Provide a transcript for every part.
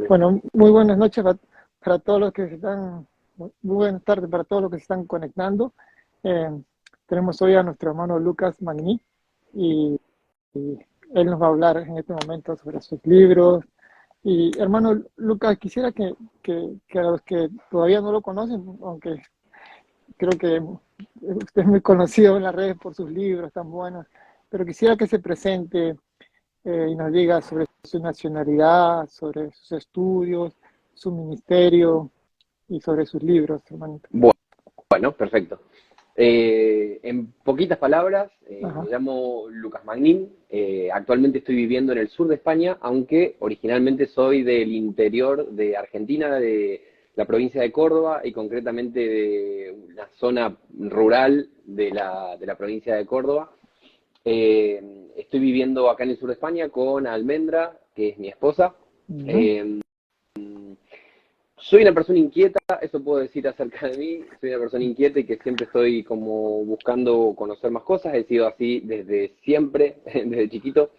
Bueno, muy buenas noches para todos los que se están, muy buenas tardes para todos los que se están conectando. Eh, Tenemos hoy a nuestro hermano Lucas Magni y él nos va a hablar en este momento sobre sus libros. Y hermano Lucas, quisiera que a los que todavía no lo conocen, aunque creo que usted es muy conocido en las redes por sus libros tan buenos, pero quisiera que se presente y nos diga sobre su nacionalidad, sobre sus estudios, su ministerio y sobre sus libros, hermanito. Bueno, perfecto. En poquitas palabras, me Ajá. llamo Lucas Magnín. Actualmente estoy viviendo en el sur de España, aunque originalmente soy del interior de Argentina, de la provincia de Córdoba y concretamente de una zona rural de la provincia de Córdoba. Estoy viviendo acá en el sur de España con Almendra, que es mi esposa. Ujú. Eh, Soy una persona inquieta, eso puedo decir acerca de mí. Soy una persona inquieta y que siempre estoy como buscando conocer más cosas. He sido así desde siempre, desde chiquito.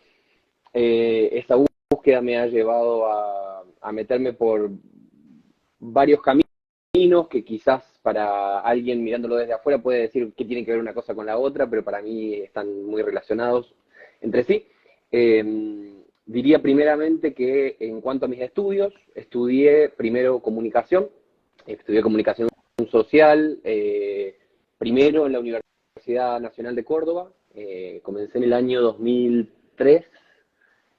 Esa búsqueda me ha llevado a meterme por varios caminos que quizás para alguien mirándolo desde afuera puede decir que tiene que ver una cosa con la otra, pero para mí están muy relacionados entre sí. Diría primeramente que en cuanto a mis estudios, estudié primero comunicación, estudié comunicación social, primero en la Universidad Nacional de Córdoba, comencé en el año 2003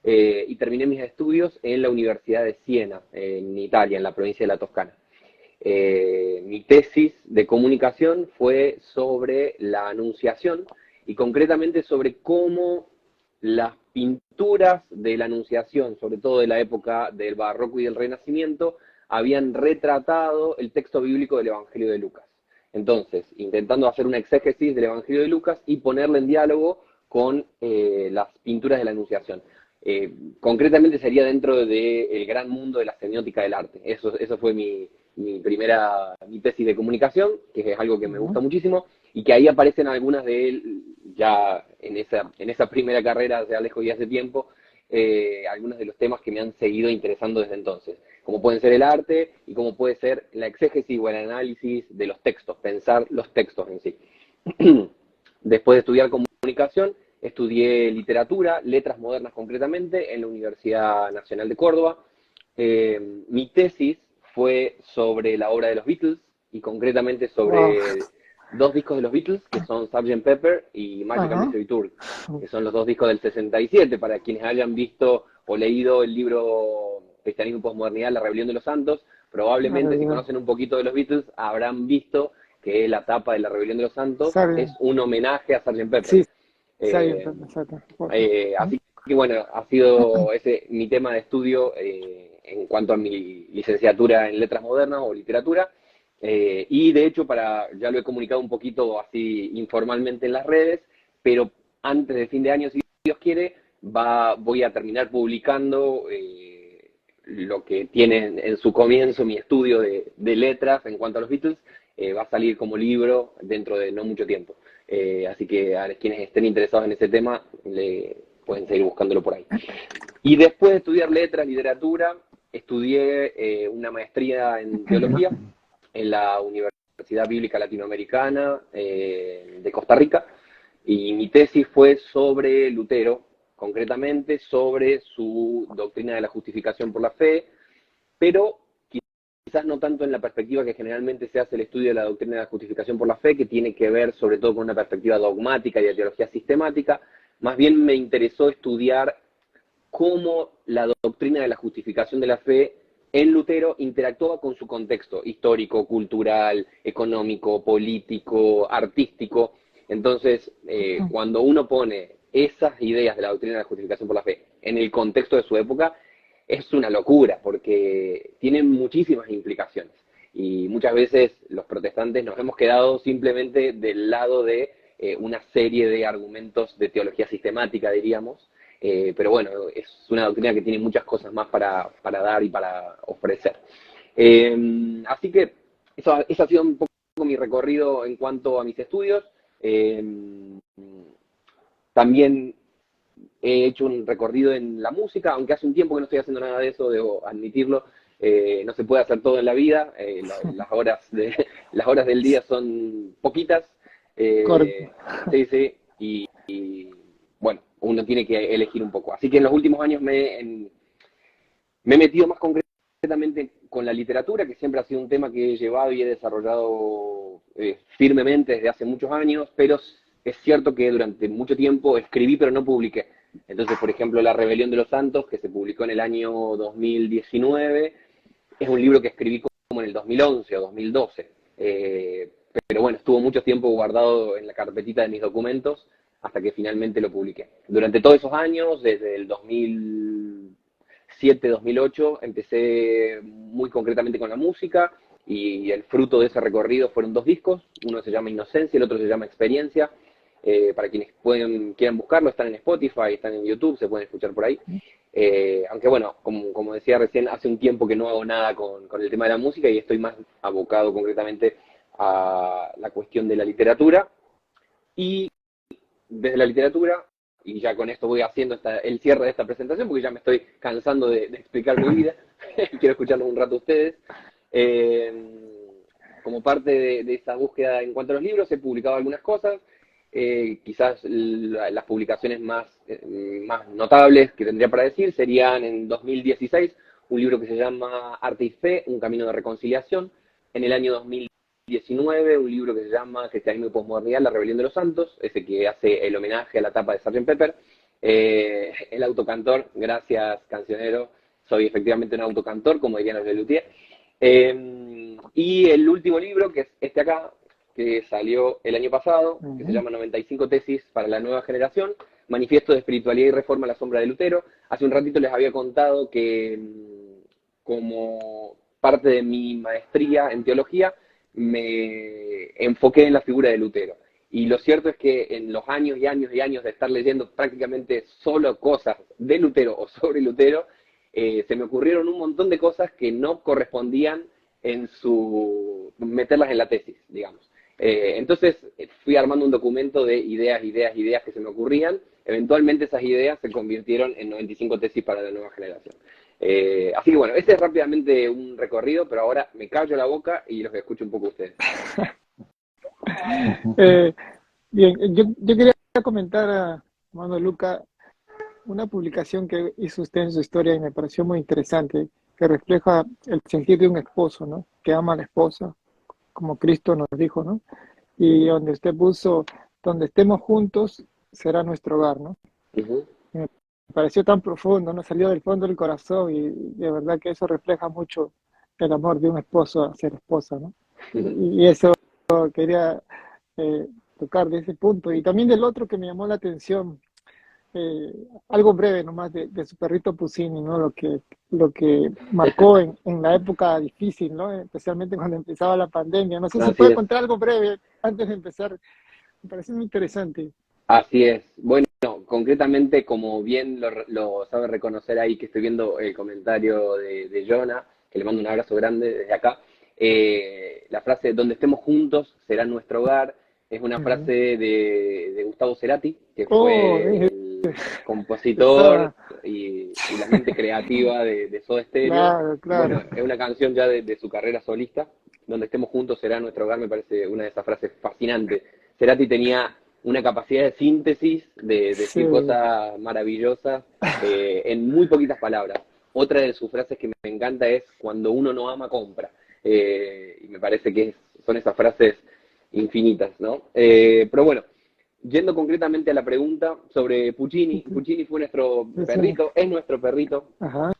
y terminé mis estudios en la Universidad de Siena, en Italia, en la provincia de la Toscana. Mi tesis de comunicación fue sobre la Anunciación y concretamente sobre cómo las pinturas de la Anunciación, sobre todo de la época del Barroco y del Renacimiento, habían retratado el texto bíblico del Evangelio de Lucas. Entonces, intentando hacer una exégesis del Evangelio de Lucas y ponerlo en diálogo con las pinturas de la Anunciación. Concretamente sería dentro del gran mundo de la semiótica del arte. Eso fue mi tesis de comunicación, que es algo que me Ujú. gusta muchísimo, y que ahí aparecen algunas de él, ya en esa primera carrera, ya lejos y hace tiempo, algunos de los temas que me han seguido interesando desde entonces, como pueden ser el arte y como puede ser la exégesis o el análisis de los textos, pensar los textos en sí. Después de estudiar comunicación, estudié literatura, letras modernas concretamente, en la Universidad Nacional de Córdoba. Mi tesis fue sobre la obra de los Beatles y concretamente Wow. sobre dos discos de los Beatles, que son Sgt. Pepper y Magical Ajá. Mystery Tour, que son los dos discos del 67, para quienes hayan visto o leído el libro Cristianismo y Postmodernidad, La Rebelión de los Santos, La probablemente si realidad. conocen un poquito de los Beatles habrán visto que la tapa de La Rebelión de los Santos Sabe. es un homenaje a Sgt. Pepper. Sí, sabe, Eh, exacto. Así que bueno, ha sido ese mi tema de estudio en cuanto a mi licenciatura en letras modernas o literatura. Y de hecho, ya lo he comunicado un poquito así informalmente en las redes, pero antes de fin de año, si Dios quiere, voy a terminar publicando lo que tiene en su comienzo mi estudio de letras en cuanto a los Beatles. Va a salir como libro dentro de no mucho tiempo. Así que a quienes estén interesados en ese tema pueden seguir buscándolo por ahí. Y después de estudiar letras, literatura, estudié una maestría en teología en la Universidad Bíblica Latinoamericana de Costa Rica y mi tesis fue sobre Lutero, concretamente sobre su doctrina de la justificación por la fe, pero quizás no tanto en la perspectiva que generalmente se hace el estudio de la doctrina de la justificación por la fe, que tiene que ver sobre todo con una perspectiva dogmática y de teología sistemática. Más bien me interesó estudiar cómo la doctrina de la justificación de la fe en Lutero interactuaba con su contexto histórico, cultural, económico, político, artístico. Entonces, cuando uno pone esas ideas de la doctrina de la justificación por la fe en el contexto de su época, es una locura, porque tienen muchísimas implicaciones. Y muchas veces los protestantes nos hemos quedado simplemente del lado de una serie de argumentos de teología sistemática, diríamos, pero bueno, es una doctrina que tiene muchas cosas más para dar y para ofrecer. Así que eso ha sido un poco mi recorrido en cuanto a mis estudios. Eh, También he hecho un recorrido en la música, aunque hace un tiempo que no estoy haciendo nada de eso, debo admitirlo. No se puede hacer todo en la vida, las horas del día son poquitas. Correcto. Sí, sí, bueno, uno tiene que elegir un poco. Así que en los últimos años me he metido más concretamente con la literatura, que siempre ha sido un tema que he llevado y he desarrollado firmemente desde hace muchos años, pero es cierto que durante mucho tiempo escribí pero no publiqué. Entonces, por ejemplo, La Rebelión de los Santos, que se publicó en el año 2019, es un libro que escribí como en el 2011 o 2012. Pero bueno, estuvo mucho tiempo guardado en la carpetita de mis documentos hasta que finalmente lo publiqué. Durante todos esos años, desde el 2007, 2008, empecé muy concretamente con la música y el fruto de ese recorrido fueron 2 discos. Uno se llama Inocencia y el otro se llama Experiencia. Para quienes quieran buscarlo, están en Spotify, están en YouTube, se pueden escuchar por ahí. Aunque bueno, como decía recién, hace un tiempo que no hago nada con el tema de la música y estoy más abocado concretamente a la cuestión de la literatura. Y desde la literatura, y ya con esto voy haciendo el cierre de esta presentación, porque ya me estoy cansando de explicar mi vida, quiero escucharlos un rato a ustedes. Como parte de esa búsqueda en cuanto a los libros, he publicado algunas cosas. Quizás las publicaciones más notables que tendría para decir serían en 2016 un libro que se llama Arte y Fe, un camino de reconciliación. En el año 2019 un libro que se llama Cristianismo y Posmodernidad, La Rebelión de los Santos, ese que hace el homenaje a la tapa de Sgt. Pepper. El autocantor, gracias cancionero, soy efectivamente un autocantor, como dirían los de Luthier. Y el último libro, que es este acá, que salió el año pasado, que se llama 95 tesis para la nueva generación, Manifiesto de Espiritualidad y Reforma a la sombra de Lutero. Hace un ratito les había contado que como parte de mi maestría en teología, me enfoqué en la figura de Lutero. Y lo cierto es que en los años y años y años de estar leyendo prácticamente solo cosas de Lutero o sobre Lutero, se me ocurrieron un montón de cosas que no correspondían meterlas en la tesis, digamos. Entonces fui armando un documento de ideas que se me ocurrían. Eventualmente esas ideas se convirtieron en 95 tesis para la nueva generación. Así que bueno, ese es rápidamente un recorrido, pero ahora me callo la boca y los escucho un poco a ustedes. Bien, yo quería comentar a hermano Luca una publicación que hizo usted en su historia y me pareció muy interesante, que refleja el sentir de un esposo, ¿no? Que ama a la esposa, como Cristo nos dijo, ¿no? Y donde usted puso, donde estemos juntos será nuestro hogar, ¿no? Me pareció tan profundo, ¿no? Salió del fondo del corazón y de verdad que eso refleja mucho el amor de un esposo hacia la esposa, ¿no? Y eso quería tocar de ese punto. Y también del otro que me llamó la atención, algo breve nomás de su perrito Puccini, ¿no? Lo que marcó en la época difícil, ¿no? Especialmente cuando empezaba la pandemia. No sé si Así puede es. contar algo breve antes de empezar. Me parece muy interesante. Así es. Bueno, concretamente, como bien lo sabe reconocer ahí, que estoy viendo el comentario de Jonah, que le mando un abrazo grande desde acá, la frase "donde estemos juntos será nuestro hogar" es una frase de Gustavo Cerati, que Oh, fue el compositor esa, y la mente creativa de Soda Stereo. claro, Bueno, claro. es una canción ya de su carrera solista. "Donde estemos juntos será nuestro hogar", me parece una de esas frases fascinantes. Cerati tenía una capacidad de síntesis, de Sí. decir cosas maravillosas en muy poquitas palabras. Otra de sus frases que me encanta es "cuando uno no ama, compra". Y me parece que son esas frases infinitas, ¿no? Pero bueno, yendo concretamente a la pregunta sobre Puccini. Puccini fue nuestro Sí, sí. perrito, es nuestro perrito, Ajá.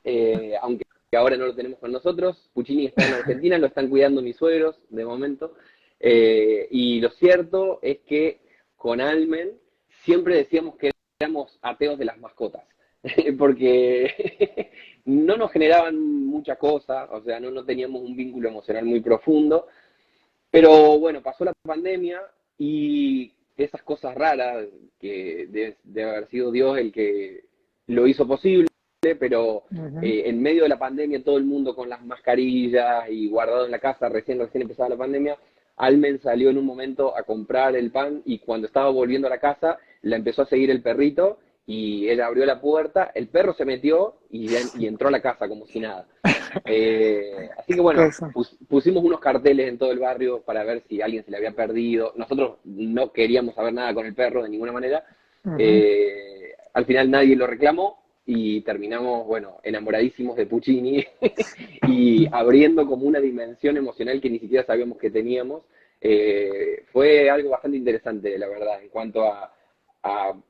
aunque ahora no lo tenemos con nosotros. Puccini está en Argentina, lo están cuidando mis suegros de momento. Y lo cierto es que con Almen siempre decíamos que éramos ateos de las mascotas, porque no nos generaban mucha cosa, o sea, no teníamos un vínculo emocional muy profundo, pero bueno, pasó la pandemia y esas cosas raras, que debe haber sido Dios el que lo hizo posible, pero Ujú. en medio de la pandemia, todo el mundo con las mascarillas y guardado en la casa, recién empezaba la pandemia. Almen salió en un momento a comprar el pan y cuando estaba volviendo a la casa la empezó a seguir el perrito y él abrió la puerta, el perro se metió y entró a la casa como si nada. Así que bueno, Eso. pusimos unos carteles en todo el barrio para ver si alguien se le había perdido. Nosotros no queríamos saber nada con el perro de ninguna manera. Ujú. Al final nadie lo reclamó y terminamos, bueno, enamoradísimos de Puccini y abriendo como una dimensión emocional que ni siquiera sabíamos que teníamos. Fue algo bastante interesante, la verdad, en cuanto a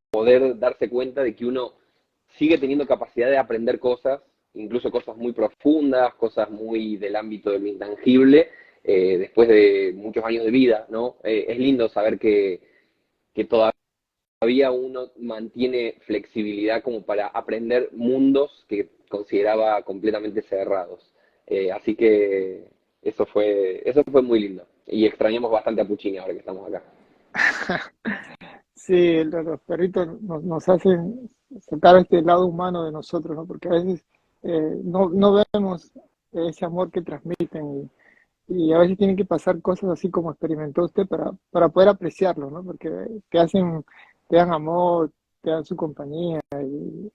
poder darse cuenta de que uno sigue teniendo capacidad de aprender cosas, incluso cosas muy profundas, cosas muy del ámbito de lo intangible, después de muchos años de vida, ¿no? Es lindo saber que todavía uno mantiene flexibilidad como para aprender mundos que consideraba completamente cerrados. Así que eso fue muy lindo. Y extrañamos bastante a Puccini ahora que estamos acá. Sí, los perritos nos hacen sacar este lado humano de nosotros, ¿no? Porque a veces no vemos ese amor que transmiten y a veces tienen que pasar cosas así como experimentó usted para poder apreciarlo, ¿no? Porque te dan amor, te dan su compañía y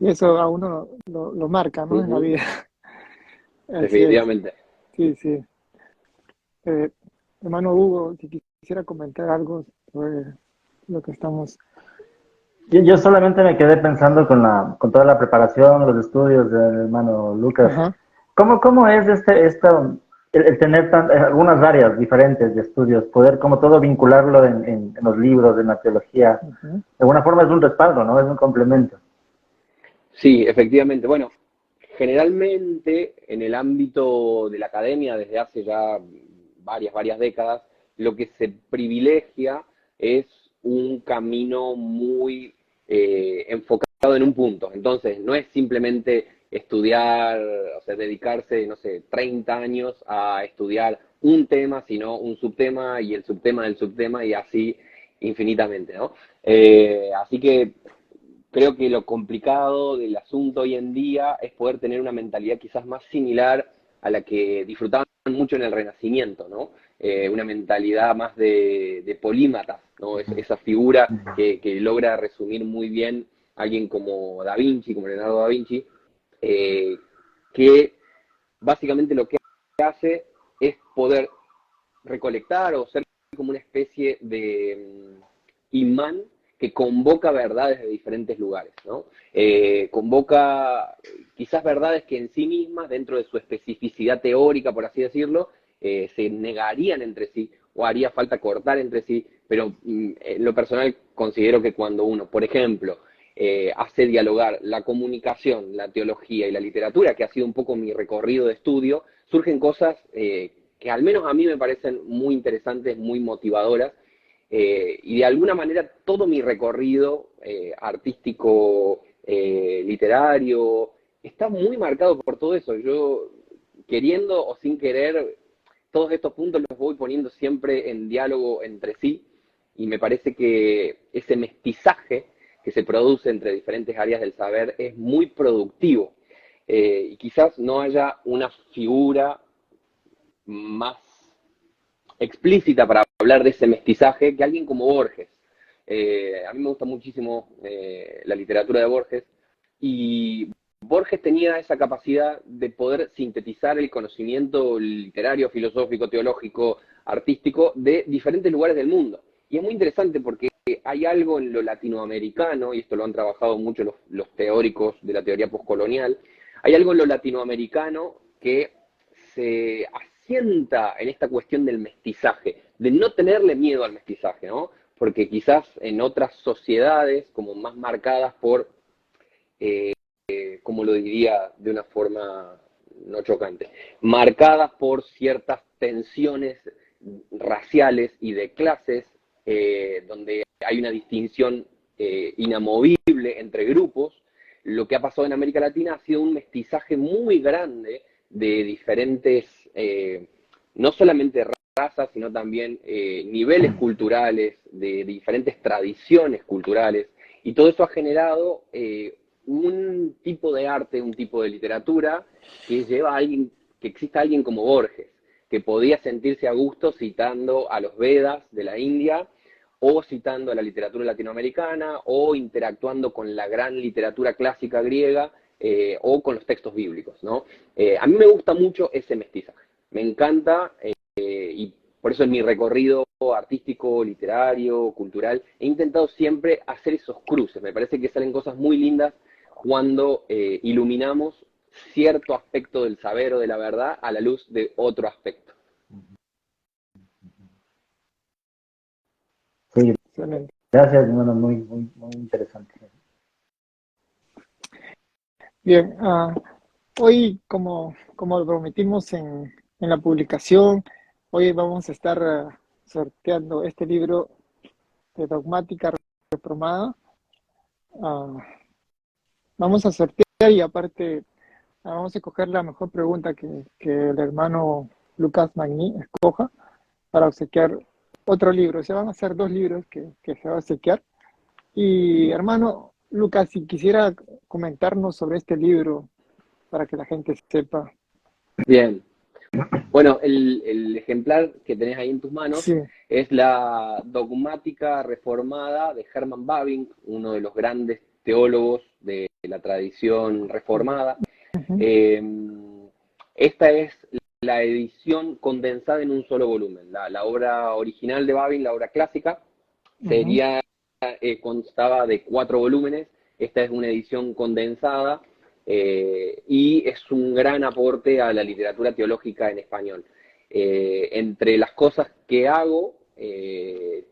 eso a uno lo marca, ¿no? En la Ujú, vida. Así es, definitivamente. sí, sí. Eh, hermano Hugo, si quisiera comentar algo sobre lo que estamos... Yo solamente me quedé pensando con toda la preparación, los estudios del hermano Lucas. Ajá. ¿Cómo es el tener algunas áreas diferentes de estudios, poder como todo vincularlo en los libros, en la teología? Ujú. De alguna forma es un respaldo, ¿no? Es un complemento. Sí, efectivamente. Bueno, generalmente en el ámbito de la academia, desde hace ya varias décadas, lo que se privilegia es un camino muy enfocado en un punto. Entonces, no es simplemente estudiar, o sea, dedicarse, no sé, 30 años a estudiar un tema, sino un subtema y el subtema del subtema y así infinitamente, ¿no? Así que creo que lo complicado del asunto hoy en día es poder tener una mentalidad quizás más similar a la que disfrutaban mucho en el Renacimiento, ¿no? Una mentalidad más de polímatas, ¿no? Esa figura que logra resumir muy bien a alguien como Da Vinci, como Leonardo da Vinci, eh, que básicamente lo que hace es poder recolectar o ser como una especie de imán que convoca verdades de diferentes lugares, ¿no? Convoca quizás verdades que en sí mismas, dentro de su especificidad teórica, por así decirlo, se negarían entre sí o haría falta cortar entre sí, pero en lo personal considero que cuando uno, por ejemplo, hace dialogar la comunicación, la teología y la literatura, que ha sido un poco mi recorrido de estudio, surgen cosas que al menos a mí me parecen muy interesantes, muy motivadoras, y de alguna manera todo mi recorrido artístico, literario, está muy marcado por todo eso. Yo, queriendo o sin querer, todos estos puntos los voy poniendo siempre en diálogo entre sí, y me parece que ese mestizaje que se produce entre diferentes áreas del saber es muy productivo. Y quizás no haya una figura más explícita para hablar de ese mestizaje que alguien como Borges. A mí me gusta muchísimo la literatura de Borges y Borges tenía esa capacidad de poder sintetizar el conocimiento literario, filosófico, teológico, artístico de diferentes lugares del mundo. Y es muy interesante porque hay algo en lo latinoamericano, y esto lo han trabajado mucho los teóricos de la teoría postcolonial, hay algo en lo latinoamericano que se asienta en esta cuestión del mestizaje, de no tenerle miedo al mestizaje, ¿no? Porque quizás en otras sociedades, como más marcadas por, como lo diría de una forma no chocante, marcadas por ciertas tensiones raciales y de clases, donde hay una distinción inamovible entre grupos, lo que ha pasado en América Latina ha sido un mestizaje muy grande de diferentes, no solamente razas, sino también niveles culturales, de diferentes tradiciones culturales, y todo eso ha generado un tipo de arte, un tipo de literatura que lleva a alguien, que exista alguien como Borges, que podía sentirse a gusto citando a los Vedas de la India o citando a la literatura latinoamericana, o interactuando con la gran literatura clásica griega, o con los textos bíblicos, ¿no? A mí me gusta mucho ese mestizaje, me encanta, y por eso en mi recorrido artístico, literario, cultural, he intentado siempre hacer esos cruces. Me parece que salen cosas muy lindas cuando iluminamos cierto aspecto del saber o de la verdad a la luz de otro aspecto. Sí, Excelente. gracias, hermano, muy interesante. Bien, hoy, como lo prometimos en la publicación, hoy vamos a estar sorteando este libro de Dogmática Reformada. Ah, vamos a sortear y aparte vamos a escoger la mejor pregunta que el hermano Lucas Magni escoja para obsequiar otro libro. O sea, van a ser 2 libros que se va a obsequiar. Y hermano Lucas, si quisiera comentarnos sobre este libro para que la gente sepa. Bien. Bueno, el ejemplar que tenés ahí en tus manos Sí. es la Dogmática Reformada de Hermann Bavinck, uno de los grandes teólogos de la tradición reformada. Uh-huh. Esta es la edición condensada en un solo volumen. La obra original de Bavinck, la obra clásica, sería, constaba de 4 volúmenes. Esta es una edición condensada, y es un gran aporte a la literatura teológica en español. Entre las cosas que hago,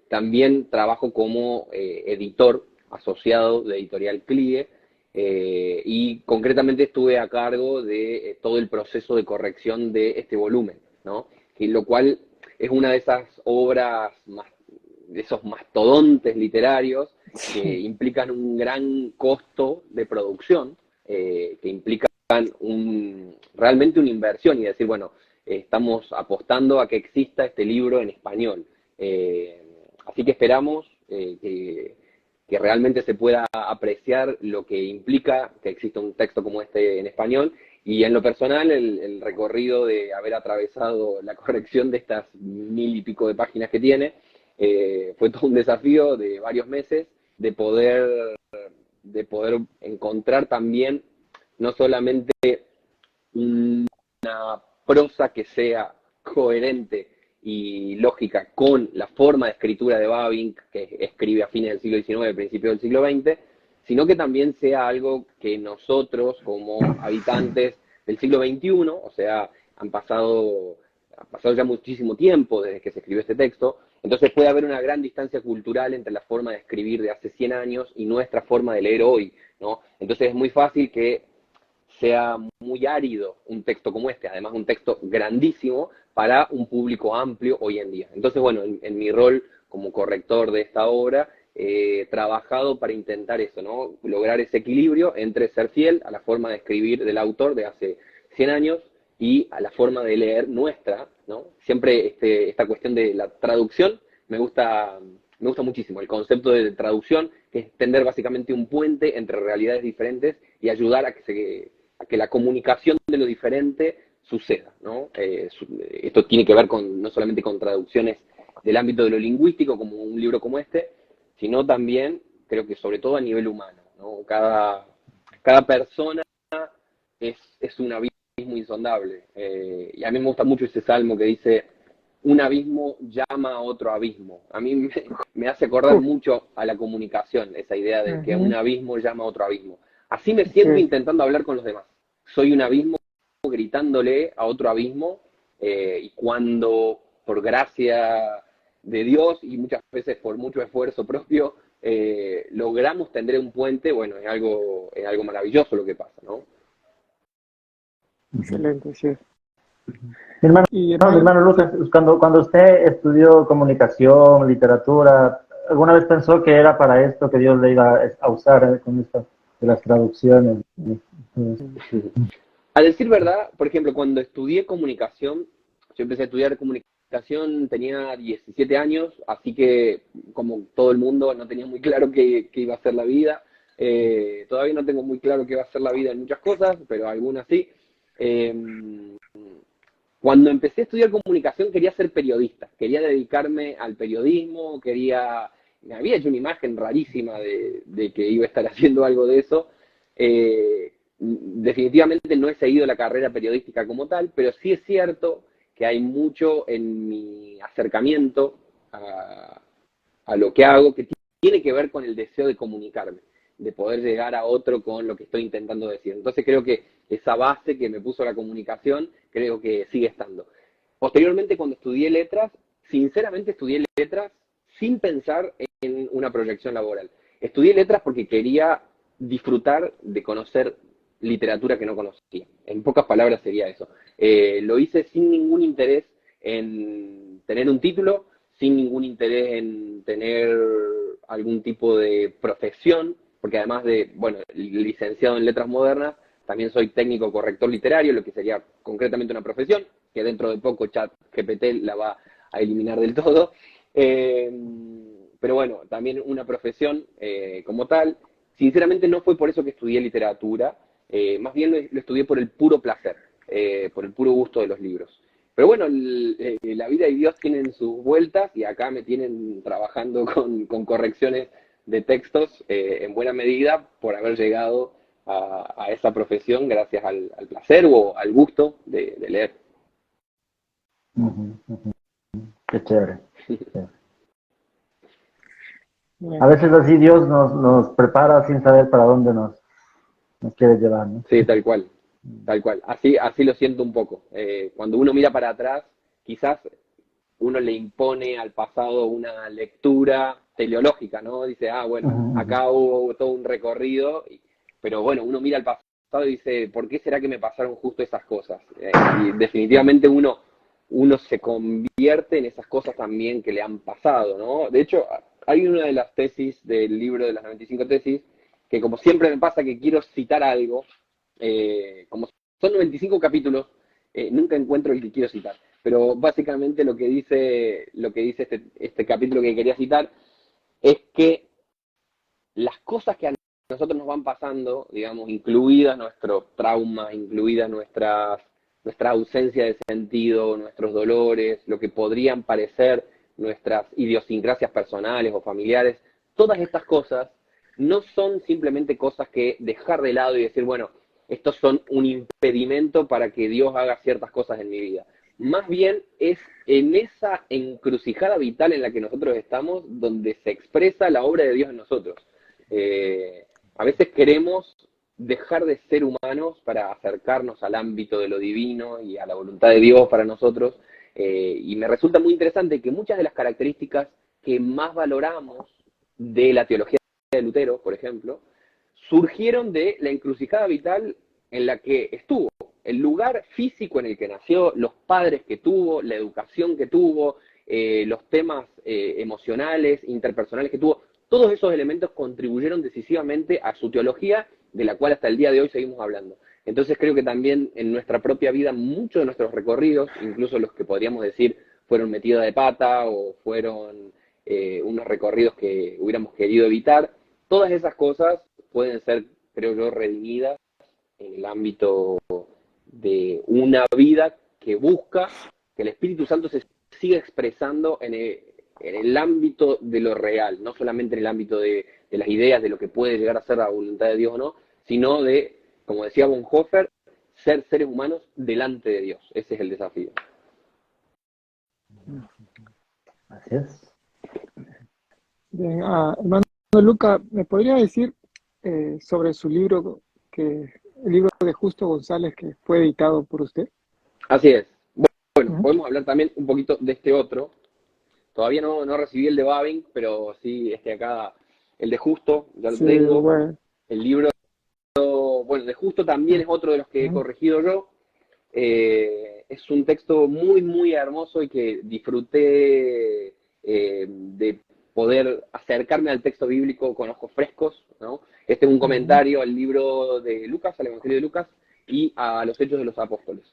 también trabajo como editor asociado de Editorial CLIE, y concretamente estuve a cargo de todo el proceso de corrección de este volumen, ¿no? Y lo cual es una de esas obras, de esos mastodontes literarios que implican un gran costo de producción, que implican realmente una inversión y decir, bueno, estamos apostando a que exista este libro en español. Así que esperamos que realmente se pueda apreciar lo que implica que exista un texto como este en español. Y en lo personal, el recorrido de haber atravesado la corrección de estas 1000 y pico de páginas que tiene, fue todo un desafío de varios meses de poder encontrar también no solamente una prosa que sea coherente y lógica con la forma de escritura de Bavinck, que escribe a fines del siglo XIX, principios del siglo XX, sino que también sea algo que nosotros, como habitantes del siglo XXI, o sea, ha pasado ya muchísimo tiempo desde que se escribió este texto, entonces puede haber una gran distancia cultural entre la forma de escribir de hace 100 años y nuestra forma de leer hoy, ¿no? Entonces es muy fácil que sea muy árido un texto como este, además un texto grandísimo para un público amplio hoy en día. Entonces, bueno, en mi rol como corrector de esta obra, he trabajado para intentar eso, ¿no? Lograr ese equilibrio entre ser fiel a la forma de escribir del autor de hace 100 años y a la forma de leer nuestra, ¿no? Siempre esta cuestión de la traducción me gusta muchísimo, el concepto de traducción, que es tender básicamente un puente entre realidades diferentes y ayudar a que la comunicación de lo diferente suceda, ¿no? Esto tiene que ver no solamente con traducciones del ámbito de lo lingüístico, como un libro como este, sino también, creo que sobre todo a nivel humano, ¿no? Cada persona es un abismo insondable, y a mí me gusta mucho ese salmo que dice: un abismo llama a otro abismo. A mí me hace acordar mucho a la comunicación, esa idea de que un abismo llama a otro abismo. Así me siento intentando hablar con los demás. Soy un abismo gritándole a otro abismo, y cuando, por gracia de Dios y muchas veces por mucho esfuerzo propio, logramos tender un puente, bueno, es algo maravilloso lo que pasa, ¿no? Excelente, sí. Mi hermano Lucas, cuando usted estudió comunicación, literatura, ¿alguna vez pensó que era para esto que Dios le iba a usar con esto de las traducciones? A decir verdad, por ejemplo, cuando estudié comunicación, yo empecé a estudiar comunicación, tenía 17 años, así que, como todo el mundo, no tenía muy claro qué iba a ser la vida. Todavía no tengo muy claro qué va a ser la vida en muchas cosas, pero algunas sí. Cuando empecé a estudiar comunicación quería ser periodista, quería dedicarme al periodismo, quería me había hecho una imagen rarísima de que iba a estar haciendo algo de eso. Definitivamente no he seguido la carrera periodística como tal, pero sí es cierto que hay mucho en mi acercamiento a lo que hago que tiene que ver con el deseo de comunicarme, de poder llegar a otro con lo que estoy intentando decir. Entonces creo que esa base que me puso la comunicación, creo que sigue estando. Posteriormente, cuando estudié letras, sinceramente estudié letras sin pensar en una proyección laboral. Estudié letras porque quería disfrutar de conocer literatura que no conocía. En pocas palabras sería eso. Lo hice sin ningún interés en tener un título, sin ningún interés en tener algún tipo de profesión, porque además de, bueno, licenciado en letras modernas, también soy técnico corrector literario, lo que sería concretamente una profesión, que dentro de poco ChatGPT la va a eliminar del todo. Pero bueno, también una profesión como tal. Sinceramente no fue por eso que estudié literatura, más bien lo estudié por el puro placer, por el puro gusto de los libros. Pero bueno, la vida y Dios tienen sus vueltas y acá me tienen trabajando con correcciones de textos en buena medida por haber llegado a esa profesión gracias al placer o al gusto de leer. Uh-huh, uh-huh. Qué chévere. A veces así Dios nos prepara sin saber para dónde nos quiere llevar, ¿no? Sí, tal cual, tal cual. Así lo siento un poco. Cuando uno mira para atrás, quizás uno le impone al pasado una lectura teleológica, ¿no? Dice, bueno, Uh-huh, uh-huh. acá hubo todo un recorrido, pero bueno, uno mira al pasado y dice, ¿por qué será que me pasaron justo esas cosas? Y definitivamente uno se convierte en esas cosas también que le han pasado, ¿no? De hecho, hay una de las tesis del libro de las 95 tesis, que como siempre me pasa que quiero citar algo, como son 95 capítulos, nunca encuentro el que quiero citar. Pero básicamente lo que dice este capítulo que quería citar es que las cosas que a nosotros nos van pasando, digamos, incluidas nuestros traumas, incluidas nuestra ausencia de sentido, nuestros dolores, lo que podrían parecer nuestras idiosincrasias personales o familiares, todas estas cosas no son simplemente cosas que dejar de lado y decir, bueno, estos son un impedimento para que Dios haga ciertas cosas en mi vida. Más bien es en esa encrucijada vital en la que nosotros estamos donde se expresa la obra de Dios en nosotros. A veces queremos dejar de ser humanos para acercarnos al ámbito de lo divino y a la voluntad de Dios para nosotros, y me resulta muy interesante que muchas de las características que más valoramos de la teología de Lutero, por ejemplo, surgieron de la encrucijada vital en la que estuvo, el lugar físico en el que nació, los padres que tuvo, la educación que tuvo, los temas emocionales, interpersonales que tuvo. Todos esos elementos contribuyeron decisivamente a su teología, de la cual hasta el día de hoy seguimos hablando. Entonces creo que también en nuestra propia vida, muchos de nuestros recorridos, incluso los que podríamos decir fueron metida de pata o fueron unos recorridos que hubiéramos querido evitar, todas esas cosas pueden ser, creo yo, redimidas en el ámbito de una vida que busca que el Espíritu Santo se siga expresando en el ámbito de lo real, no solamente en el ámbito de las ideas, de lo que puede llegar a ser la voluntad de Dios o no, sino de, como decía Bonhoeffer, ser seres humanos delante de Dios. Ese es el desafío. Así es. Bien, hermano Luca, ¿me podría decir sobre su libro, el libro de Justo González que fue editado por usted? Así es. Bueno, Uh-huh. podemos hablar también un poquito de este otro. Todavía no recibí el de Babin, pero sí, acá, el de Justo, ya lo Sí, tengo. bueno. El libro, bueno, de Justo también es otro de los que he Uh-huh. corregido yo. Es un texto muy, muy hermoso y que disfruté de poder acercarme al texto bíblico con ojos frescos, ¿no? Este es un Uh-huh. comentario al libro de Lucas, al Evangelio de Lucas, y a los Hechos de los Apóstoles.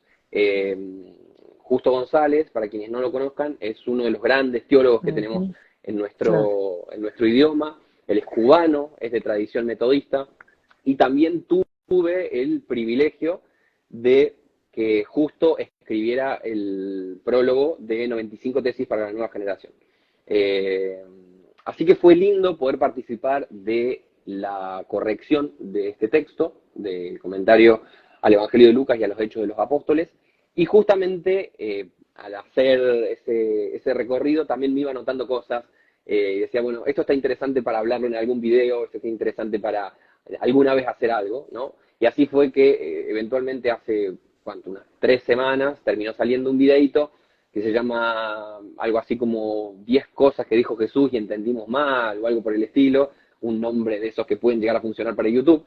Justo González, para quienes no lo conozcan, es uno de los grandes teólogos que tenemos Uh-huh. en Claro. nuestro idioma. Él es cubano, es de tradición metodista, y también tuve el privilegio de que Justo escribiera el prólogo de 95 tesis para la nueva generación. Así que fue lindo poder participar de la corrección de este texto, del comentario al Evangelio de Lucas y a los Hechos de los Apóstoles, y justamente al hacer ese recorrido también me iba anotando cosas, y decía, bueno, esto está interesante para hablarlo en algún video, esto está interesante para alguna vez hacer algo, ¿no? Y así fue que eventualmente hace, ¿cuánto? Unas 3 semanas terminó saliendo un videito que se llama algo así como 10 cosas que dijo Jesús y entendimos mal, o algo por el estilo, un nombre de esos que pueden llegar a funcionar para YouTube,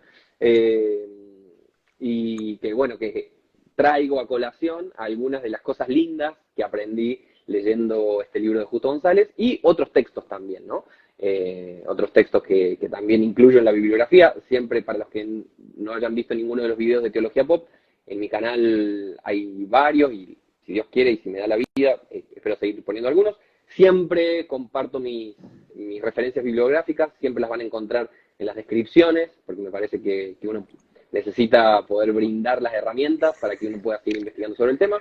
y que bueno, que traigo a colación algunas de las cosas lindas que aprendí leyendo este libro de Justo González, y otros textos también, ¿no? Otros textos que también incluyo en la bibliografía. Siempre, para los que no hayan visto ninguno de los videos de Teología Pop, en mi canal hay varios, y si Dios quiere y si me da la vida, espero seguir poniendo algunos. Siempre comparto mis referencias bibliográficas, siempre las van a encontrar en las descripciones, porque me parece que uno necesita poder brindar las herramientas para que uno pueda seguir investigando sobre el tema.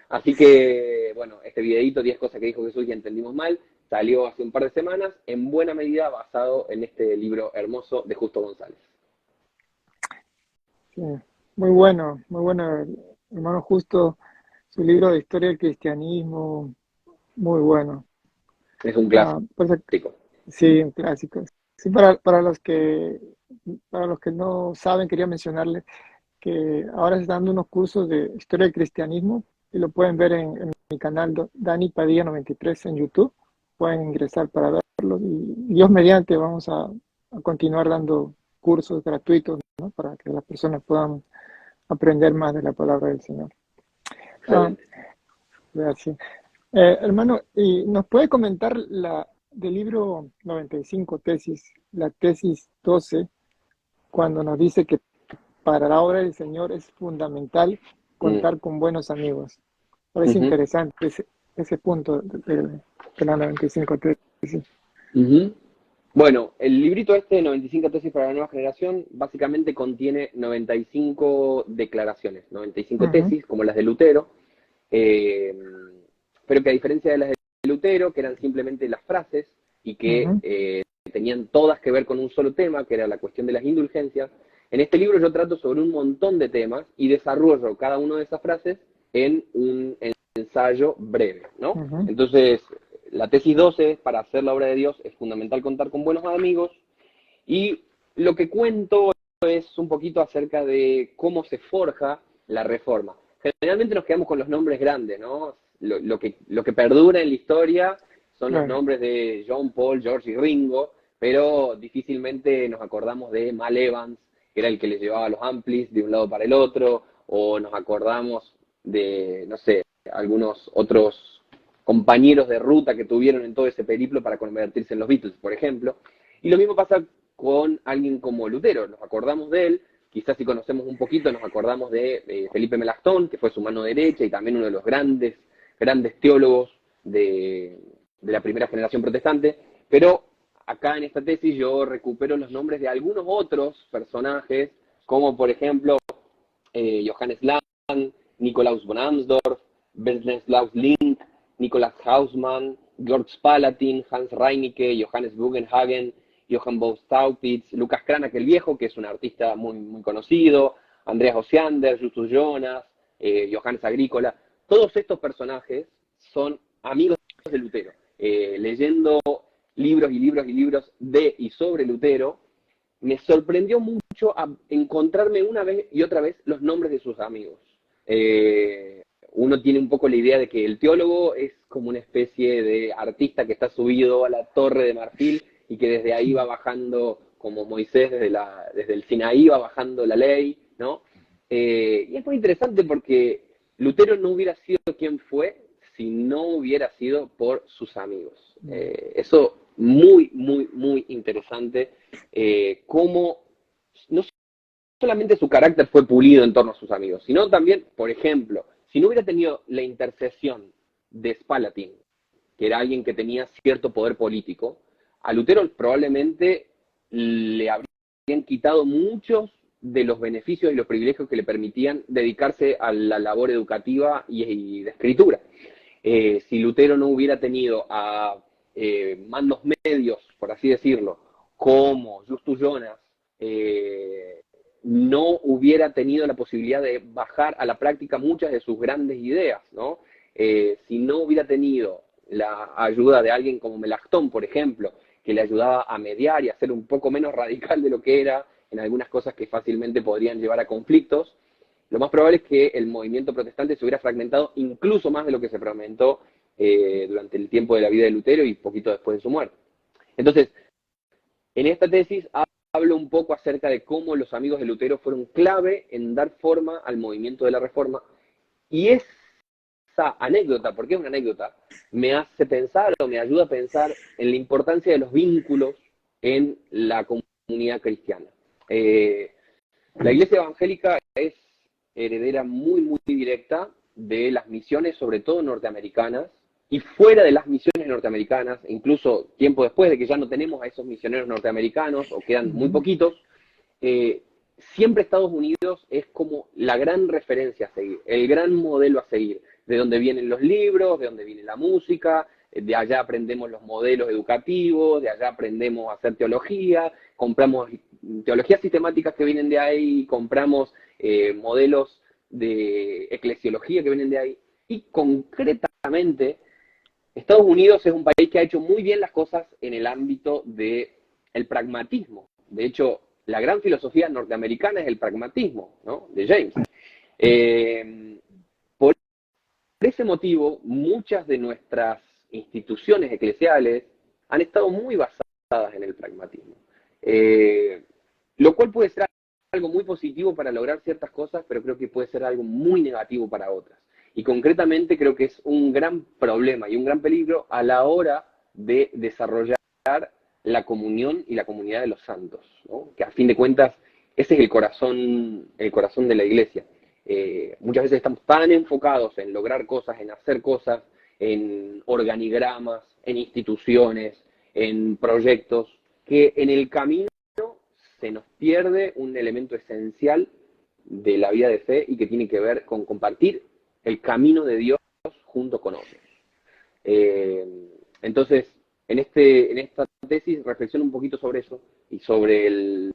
Así que, bueno, este videito, 10 cosas que dijo Jesús y entendimos mal, salió hace un par de semanas, en buena medida basado en este libro hermoso de Justo González. Sí, muy bueno, hermano Justo, su libro de historia del cristianismo, muy bueno. Es un clásico. Sí, un clásico. Sí, para los que no saben, quería mencionarles que ahora se están dando unos cursos de historia del cristianismo y lo pueden ver en mi canal Dani Padilla 93 en YouTube. Pueden ingresar para verlo y Dios mediante vamos a continuar dando cursos gratuitos, ¿no? Para que las personas puedan aprender más de la palabra del Señor. Gracias. Hermano, ¿y nos puede comentar del libro 95 tesis, la tesis 12, cuando nos dice que para la obra del Señor es fundamental contar con buenos amigos? Parece interesante ese punto de la 95 tesis. Bueno, el librito este, 95 tesis para la nueva generación, básicamente contiene 95 declaraciones, 95 tesis, como las de Lutero, pero que a diferencia de las de Lutero, que eran simplemente las frases y que tenían todas que ver con un solo tema, que era la cuestión de las indulgencias, en este libro yo trato sobre un montón de temas y desarrollo cada una de esas frases en un ensayo breve, ¿no? Entonces, la tesis 12 es: para hacer la obra de Dios es fundamental contar con buenos amigos, y lo que cuento es un poquito acerca de cómo se forja la Reforma. Generalmente nos quedamos con los nombres grandes, ¿no? Lo que perdura en la historia son los nombres de John, Paul, George y Ringo, pero difícilmente nos acordamos de Mal Evans, que era el que les llevaba los amplis de un lado para el otro, o nos acordamos de, no sé, algunos otros compañeros de ruta que tuvieron en todo ese periplo para convertirse en los Beatles, por ejemplo. Y lo mismo pasa con alguien como Lutero. Nos acordamos de él, quizás si conocemos un poquito nos acordamos de Felipe Melanchthon, que fue su mano derecha y también uno de los grandes teólogos de la primera generación protestante, pero acá en esta tesis yo recupero los nombres de algunos otros personajes, como por ejemplo Johannes Lang, Nikolaus von Amsdorf, Wenceslaus Link, Nikolaus Hausmann, Georg Spalatin, Hans Reinecke, Johannes Bugenhagen, Johann Bose Staupitz, Lucas Cranach el Viejo, que es un artista muy, muy conocido, Andreas Osiander, Justus Jonas, Johannes Agrícola. Todos estos personajes son amigos de Lutero. Leyendo libros y libros y libros de y sobre Lutero, me sorprendió mucho encontrarme una vez y otra vez los nombres de sus amigos. Uno tiene un poco la idea de que el teólogo es como una especie de artista que está subido a la Torre de Marfil y que desde ahí va bajando, como Moisés desde el Sinaí va bajando la ley, ¿no? Y es muy interesante porque Lutero no hubiera sido quien fue si no hubiera sido por sus amigos. Eso muy, muy, muy interesante, cómo no solamente su carácter fue pulido en torno a sus amigos, sino también, por ejemplo, si no hubiera tenido la intercesión de Spalatin, que era alguien que tenía cierto poder político, a Lutero probablemente le habrían quitado muchos de los beneficios y los privilegios que le permitían dedicarse a la labor educativa y de escritura. Si Lutero no hubiera tenido a mandos medios, por así decirlo, como Justus Jonas, no hubiera tenido la posibilidad de bajar a la práctica muchas de sus grandes ideas, ¿no? Si no hubiera tenido la ayuda de alguien como Melanchthon, por ejemplo, que le ayudaba a mediar y a ser un poco menos radical de lo que era en algunas cosas que fácilmente podrían llevar a conflictos, lo más probable es que el movimiento protestante se hubiera fragmentado incluso más de lo que se fragmentó durante el tiempo de la vida de Lutero y poquito después de su muerte. Entonces, en esta tesis hablo un poco acerca de cómo los amigos de Lutero fueron clave en dar forma al movimiento de la Reforma, y esa anécdota, porque es una anécdota, me hace pensar o me ayuda a pensar en la importancia de los vínculos en la comunidad cristiana. La Iglesia evangélica es heredera muy directa de las misiones, sobre todo norteamericanas, y fuera de las misiones norteamericanas, incluso tiempo después de que ya no tenemos a esos misioneros norteamericanos, o quedan muy poquitos, siempre Estados Unidos es como la gran referencia a seguir, el gran modelo a seguir, de donde vienen los libros, de donde viene la música, de allá aprendemos los modelos educativos, de allá aprendemos a hacer teología, compramos teologías sistemáticas que vienen de ahí, compramos modelos de eclesiología que vienen de ahí, y concretamente Estados Unidos es un país que ha hecho muy bien las cosas en el ámbito del pragmatismo. De hecho, la gran filosofía norteamericana es el pragmatismo, ¿no? De James. Por ese motivo, muchas de nuestras instituciones eclesiales han estado muy basadas en el pragmatismo. Lo cual puede ser algo muy positivo para lograr ciertas cosas, pero creo que puede ser algo muy negativo para otras. Y concretamente creo que es un gran problema y un gran peligro a la hora de desarrollar la comunión y la comunidad de los santos, ¿no? Que a fin de cuentas ese es el corazón de la iglesia. Muchas veces estamos tan enfocados en lograr cosas, en hacer cosas, en organigramas, en instituciones, en proyectos, que en el camino se nos pierde un elemento esencial de la vida de fe y que tiene que ver con compartir el camino de Dios junto con otros. Entonces, en esta tesis reflexiono un poquito sobre eso y sobre el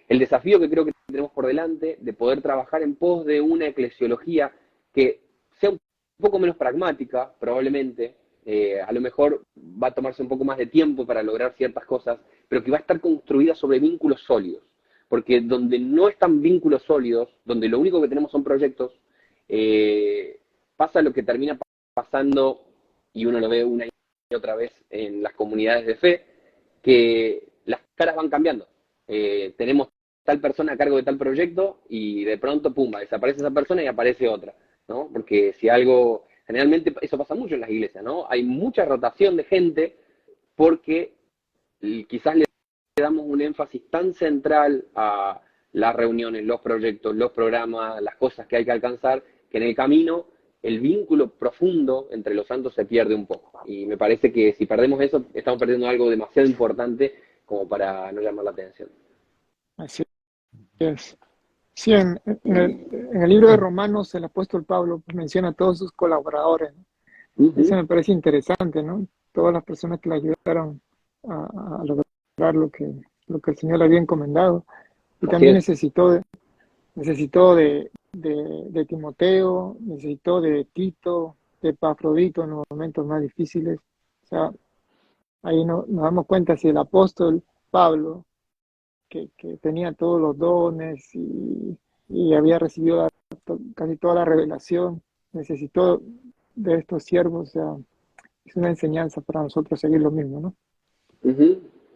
desafío que creo que tenemos por delante de poder trabajar en pos de una eclesiología que sea un poco menos pragmática, probablemente. A lo mejor va a tomarse un poco más de tiempo para lograr ciertas cosas, pero que va a estar construida sobre vínculos sólidos. Porque donde no están vínculos sólidos, donde lo único que tenemos son proyectos, pasa lo que termina pasando, y uno lo ve una y otra vez en las comunidades de fe, que las caras van cambiando. Tenemos tal persona a cargo de tal proyecto y de pronto, pumba, desaparece esa persona y aparece otra, ¿no? Porque si algo, generalmente eso pasa mucho en las iglesias, ¿no? Hay mucha rotación de gente porque quizás le damos un énfasis tan central a las reuniones, los proyectos, los programas, las cosas que hay que alcanzar, que en el camino el vínculo profundo entre los santos se pierde un poco. Y me parece que si perdemos eso, estamos perdiendo algo demasiado importante como para no llamar la atención. Así es. Sí, en el libro de Romanos, el apóstol Pablo menciona a todos sus colaboradores, ¿no? Eso me parece interesante, ¿no? Todas las personas que le ayudaron a lograr lo que el Señor le había encomendado. Y también necesitó de Timoteo, necesitó de Tito, de Epafrodito en los momentos más difíciles. O sea, ahí nos damos cuenta si el apóstol Pablo, que tenía todos los dones y había recibido casi toda la revelación, necesitó de estos siervos. O sea, es una enseñanza para nosotros seguir lo mismo, ¿no?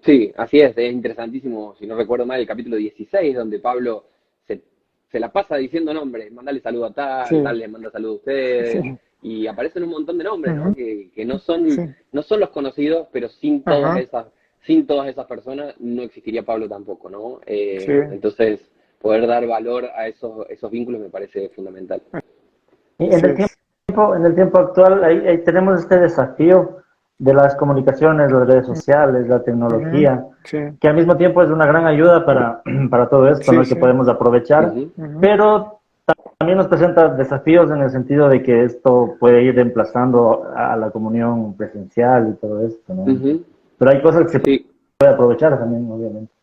Sí, así es interesantísimo, si no recuerdo mal, el capítulo 16, donde Pablo se la pasa diciendo nombres, mandale saludo a tal le manda saludo a ustedes, y aparecen un montón de nombres, ¿no? Que no son los conocidos, pero sin todas esas personas no existiría Pablo tampoco, ¿no? Entonces, poder dar valor a esos vínculos me parece fundamental. Y en el tiempo actual ahí tenemos este desafío de las comunicaciones, las redes sociales, la tecnología, que al mismo tiempo es una gran ayuda para todo esto, ¿no? Que podemos aprovechar, pero también nos presenta desafíos en el sentido de que esto puede ir reemplazando a la comunión presencial y todo esto, ¿no? Ujú. Pero hay cosas que se Sí, puede aprovechar también, obviamente.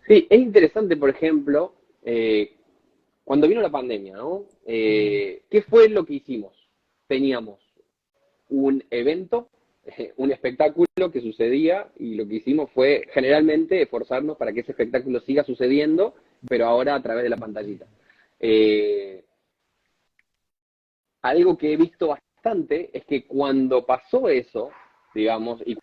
sí, es interesante, por ejemplo, cuando vino la pandemia, ¿no? ¿Qué fue lo que hicimos? Teníamos un evento, un espectáculo que sucedía y lo que hicimos fue generalmente esforzarnos para que ese espectáculo siga sucediendo, pero ahora a través de la pantallita. Eh, Algo que he visto bastante es que cuando pasó eso, digamos, y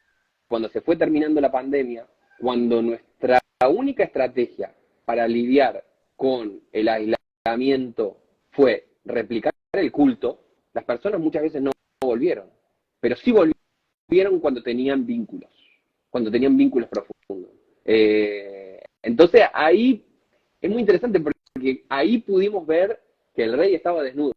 cuando se fue terminando la pandemia, cuando nuestra única estrategia para lidiar con el aislamiento fue replicar el culto, las personas muchas veces no volvieron, pero sí volvieron cuando tenían vínculos profundos. Entonces ahí es muy interesante porque ahí pudimos ver que el rey estaba desnudo,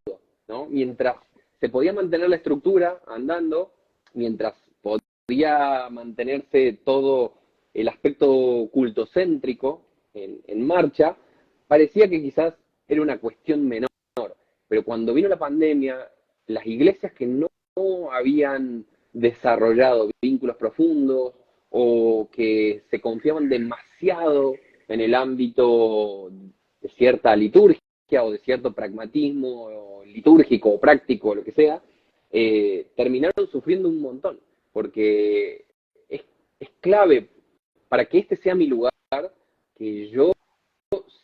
¿no? Mientras se podía mantener la estructura andando, mientras podía mantenerse todo el aspecto cultocéntrico en marcha, parecía que quizás era una cuestión menor. Pero cuando vino la pandemia, las iglesias que no habían desarrollado vínculos profundos o que se confiaban demasiado en el ámbito de cierta liturgia o de cierto pragmatismo o litúrgico o práctico o lo que sea, terminaron sufriendo un montón, porque es clave para que este sea mi lugar, que yo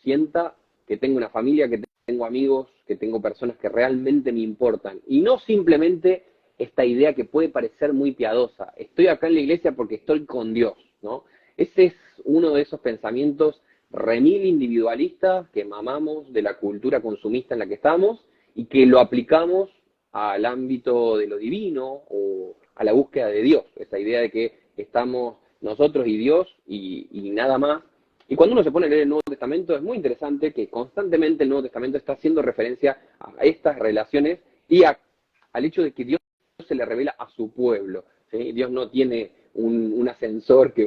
sienta que tengo una familia, que tengo amigos, que tengo personas que realmente me importan. Y no simplemente esta idea que puede parecer muy piadosa. Estoy acá en la iglesia porque estoy con Dios, ¿no? Ese es uno de esos pensamientos remil individualistas que mamamos de la cultura consumista en la que estamos y que lo aplicamos al ámbito de lo divino o a la búsqueda de Dios. Esa idea de que estamos nosotros y Dios y nada más. Y cuando uno se pone a leer el Nuevo Testamento, es muy interesante que constantemente el Nuevo Testamento está haciendo referencia a estas relaciones y al hecho de que Dios se le revela a su pueblo. ¿Sí? Dios no tiene un ascensor que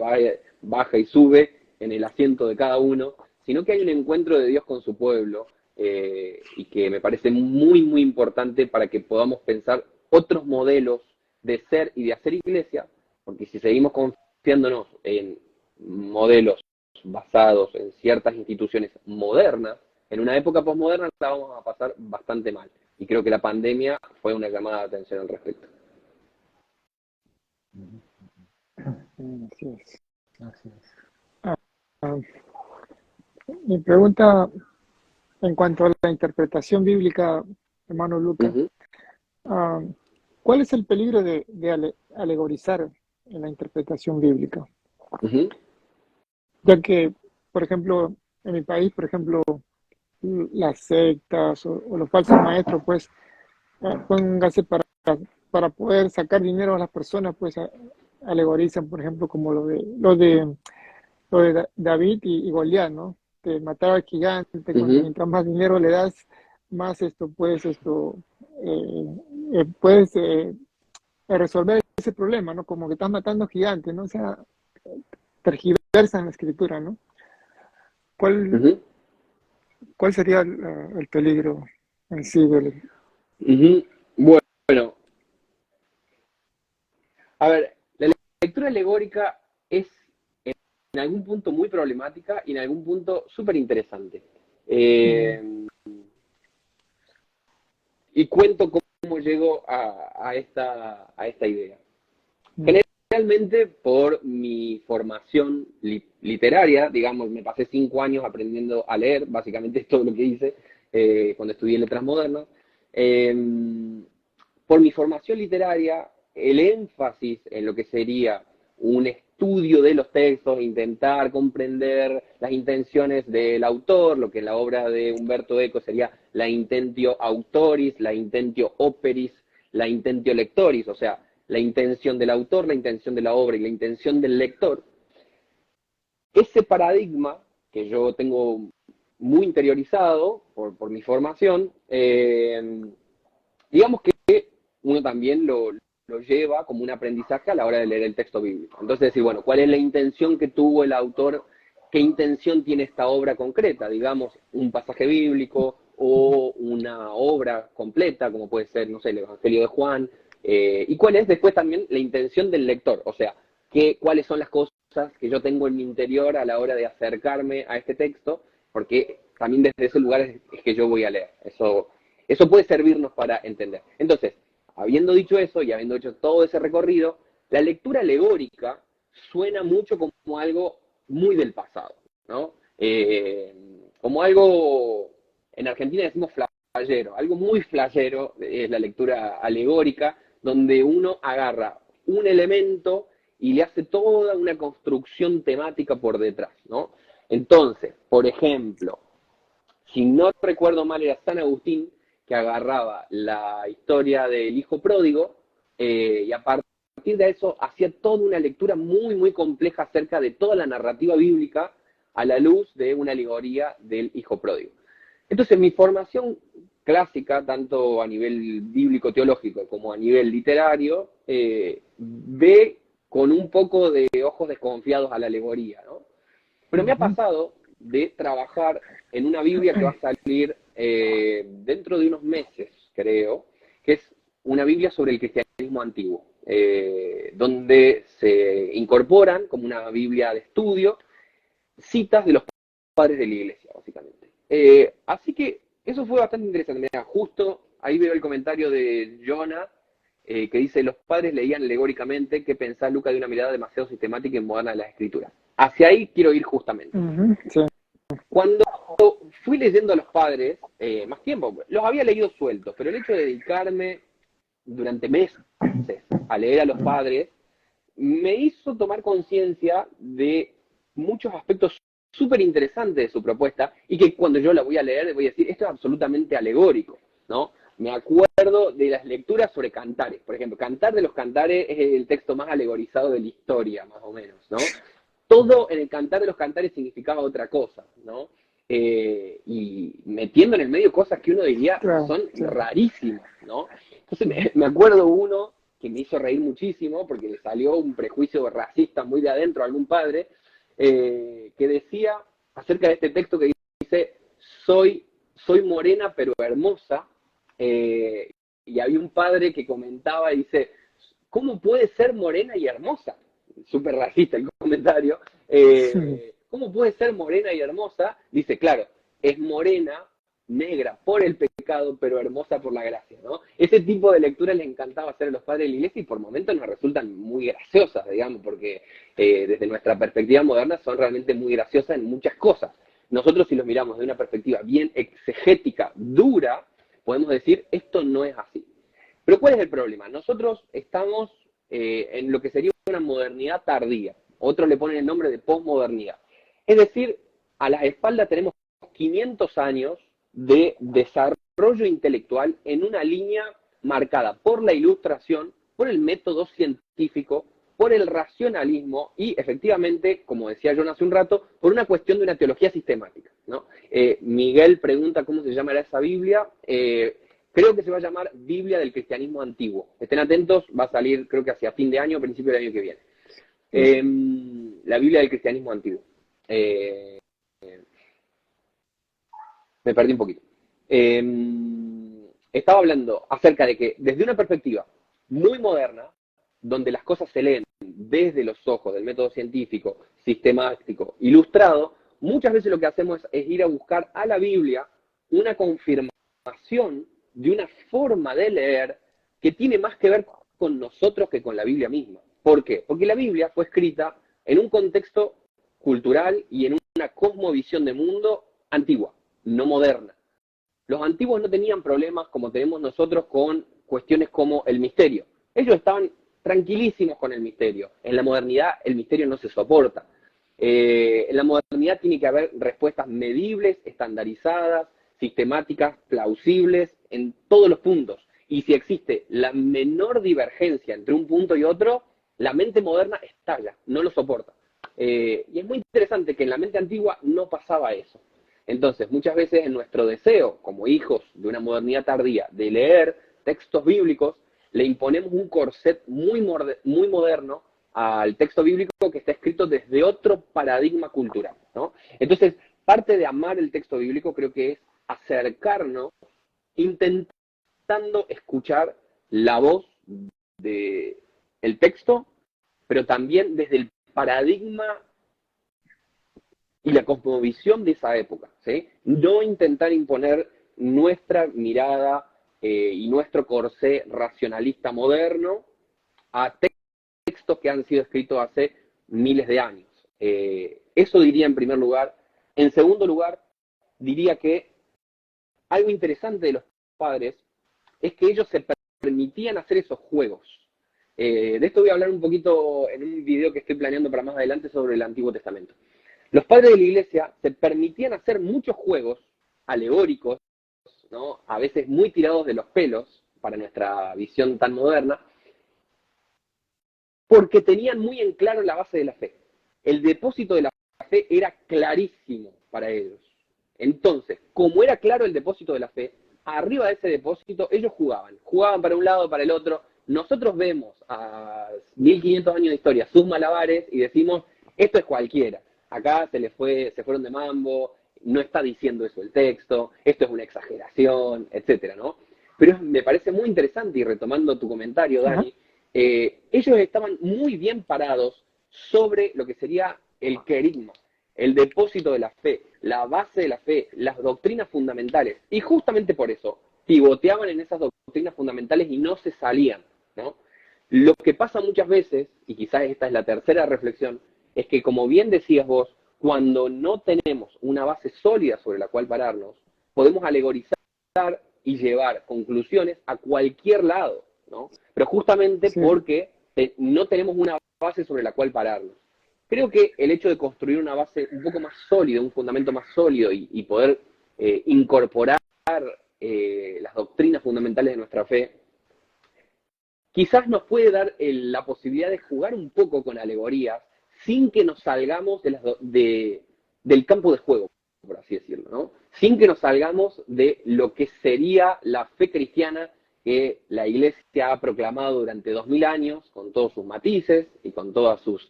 baja y sube en el asiento de cada uno, sino que hay un encuentro de Dios con su pueblo y que me parece muy, muy importante para que podamos pensar otros modelos de ser y de hacer iglesia, porque si seguimos confiándonos en modelos basados en ciertas instituciones modernas, en una época posmoderna la vamos a pasar bastante mal. Y creo que la pandemia fue una llamada de atención al respecto. Así es. Así es. Ah, mi pregunta en cuanto a la interpretación bíblica, hermano Lucas, Ujú, ah, ¿cuál es el peligro de alegorizar en la interpretación bíblica? ujú, Ya que, por ejemplo, en mi país, por ejemplo, las sectas o los falsos maestros, pues, póngase para poder sacar dinero a las personas, pues, alegorizan, por ejemplo, como lo de David y Goliat, ¿no? De matar al gigante, ujú. mientras más dinero le das, más puedes resolver ese problema, ¿no? Como que estás matando gigantes, ¿no? O sea, tergiversan la escritura, ¿no? ¿Cuál, Ujú, cuál sería el peligro en sí ujú. Bueno, a ver, la lectura alegórica es en algún punto muy problemática y en algún punto súper interesante. mm, Y cuento cómo llego a esta idea. mm, Generalmente por mi formación literaria, digamos, me pasé 5 años aprendiendo a leer, básicamente es todo lo que hice cuando estudié letras modernas. Eh, por mi formación literaria, el énfasis en lo que sería un estudio de los textos, intentar comprender las intenciones del autor, lo que en la obra de Umberto Eco sería la intentio autoris, la intentio operis, la intentio lectoris, o sea, la intención del autor, la intención de la obra y la intención del lector. Ese paradigma que yo tengo muy interiorizado por mi formación, digamos que uno también lo lleva como un aprendizaje a la hora de leer el texto bíblico. Entonces, decir, bueno, ¿cuál es la intención que tuvo el autor? ¿Qué intención tiene esta obra concreta? Digamos, un pasaje bíblico, o una obra completa, como puede ser, no sé, el Evangelio de Juan, y cuál es después también la intención del lector, o sea, cuáles son las cosas que yo tengo en mi interior a la hora de acercarme a este texto, porque también desde ese lugar es que yo voy a leer. Eso puede servirnos para entender. Entonces, habiendo dicho eso y habiendo hecho todo ese recorrido, la lectura alegórica suena mucho como algo muy del pasado, ¿no? Como algo, en Argentina decimos flashero, algo muy flashero es la lectura alegórica, donde uno agarra un elemento y le hace toda una construcción temática por detrás, ¿no? Entonces, por ejemplo, si no recuerdo mal, era San Agustín que agarraba la historia del hijo pródigo y a partir de eso hacía toda una lectura muy, muy compleja acerca de toda la narrativa bíblica a la luz de una alegoría del hijo pródigo. Entonces, mi formación clásica, tanto a nivel bíblico-teológico como a nivel literario, ve con un poco de ojos desconfiados a la alegoría, ¿no? Pero me ha pasado de trabajar en una Biblia que va a salir dentro de unos meses, creo, que es una Biblia sobre el cristianismo antiguo, donde se incorporan, como una Biblia de estudio, citas de los padres de la iglesia, básicamente. Así que eso fue bastante interesante. Mira, justo ahí veo el comentario de Jonah, que dice, los padres leían alegóricamente, que pensaba Lucas de una mirada demasiado sistemática y moderna de las escrituras. Hacia ahí quiero ir justamente. Sí. Cuando fui leyendo a los padres, más tiempo, los había leído sueltos, pero el hecho de dedicarme durante meses a leer a los padres, me hizo tomar conciencia de muchos aspectos súper interesantes de su propuesta y que cuando yo la voy a leer voy a decir, esto es absolutamente alegórico, ¿no? Me acuerdo de las lecturas sobre Cantares, por ejemplo, Cantar de los Cantares es el texto más alegorizado de la historia, más o menos, ¿no? Todo en el Cantar de los Cantares significaba otra cosa, ¿no? Y metiendo en el medio cosas que uno diría son rarísimas, ¿no? Entonces me acuerdo uno que me hizo reír muchísimo porque le salió un prejuicio racista muy de adentro a algún padre, que decía acerca de este texto que dice, soy morena pero hermosa, y había un padre que comentaba y dice, ¿cómo puede ser morena y hermosa? Súper racista el comentario. ¿Cómo puede ser morena y hermosa? Dice, claro, es morena, negra por el pecado, pero hermosa por la gracia, ¿no? Ese tipo de lecturas les encantaba hacer a los padres de la iglesia y por momentos nos resultan muy graciosas, digamos, porque desde nuestra perspectiva moderna son realmente muy graciosas en muchas cosas. Nosotros si los miramos de una perspectiva bien exegética, dura, podemos decir, esto no es así. Pero ¿cuál es el problema? Nosotros estamos en lo que sería una modernidad tardía. Otros le ponen el nombre de posmodernidad. Es decir, a las espaldas tenemos 500 años de desarrollo intelectual en una línea marcada por la ilustración, por el método científico, por el racionalismo y, efectivamente, como decía John hace un rato, por una cuestión de una teología sistemática, ¿no? Miguel pregunta cómo se llamará esa Biblia. Creo que se va a llamar Biblia del Cristianismo Antiguo. Estén atentos, va a salir creo que hacia fin de año, principio del año que viene. La Biblia del Cristianismo Antiguo. Me perdí un poquito. Estaba hablando acerca de que desde una perspectiva muy moderna, donde las cosas se leen desde los ojos del método científico, sistemático, ilustrado, muchas veces lo que hacemos es ir a buscar a la Biblia una confirmación de una forma de leer que tiene más que ver con nosotros que con la Biblia misma. ¿Por qué? Porque la Biblia fue escrita en un contexto cultural y en una cosmovisión de mundo antigua, no moderna. Los antiguos no tenían problemas como tenemos nosotros con cuestiones como el misterio. Ellos estaban tranquilísimos con el misterio. En la modernidad el misterio no se soporta. En la modernidad tiene que haber respuestas medibles, estandarizadas, sistemáticas, plausibles, en todos los puntos. Y si existe la menor divergencia entre un punto y otro, la mente moderna estalla, no lo soporta. Y es muy interesante que en la mente antigua no pasaba eso. Entonces, muchas veces en nuestro deseo, como hijos de una modernidad tardía, de leer textos bíblicos, le imponemos un corset muy moderno al texto bíblico que está escrito desde otro paradigma cultural, ¿no? Entonces, parte de amar el texto bíblico creo que es acercarnos intentando escuchar la voz del texto, pero también desde el paradigma y la cosmovisión de esa época, ¿sí? No intentar imponer nuestra mirada y nuestro corsé racionalista moderno a textos que han sido escritos hace miles de años. Eso diría en primer lugar. En segundo lugar, diría que algo interesante de los padres es que ellos se permitían hacer esos juegos. De esto voy a hablar un poquito en un video que estoy planeando para más adelante sobre el Antiguo Testamento. Los padres de la iglesia se permitían hacer muchos juegos alegóricos, ¿no? A veces muy tirados de los pelos para nuestra visión tan moderna, porque tenían muy en claro la base de la fe. El depósito de la fe era clarísimo para ellos. Entonces, como era claro el depósito de la fe, arriba de ese depósito ellos jugaban para un lado, para el otro. Nosotros vemos a 1500 años de historia sus malabares y decimos, esto es cualquiera. Acá se fueron de mambo, no está diciendo eso el texto, esto es una exageración, etcétera, ¿no? Pero me parece muy interesante, y retomando tu comentario, Dani, ellos estaban muy bien parados sobre lo que sería el querigma, el depósito de la fe, la base de la fe, las doctrinas fundamentales, y justamente por eso pivoteaban en esas doctrinas fundamentales y no se salían, ¿no? Lo que pasa muchas veces, y quizás esta es la tercera reflexión, es que, como bien decías vos, cuando no tenemos una base sólida sobre la cual pararnos, podemos alegorizar y llevar conclusiones a cualquier lado, ¿no? Pero justamente porque no tenemos una base sobre la cual pararnos. Creo que el hecho de construir una base un poco más sólida, un fundamento más sólido y poder incorporar las doctrinas fundamentales de nuestra fe, quizás nos puede dar la posibilidad de jugar un poco con alegorías sin que nos salgamos del campo de juego, por así decirlo, ¿no? Sin que nos salgamos de lo que sería la fe cristiana que la Iglesia ha proclamado durante 2000 años, con todos sus matices y con todas sus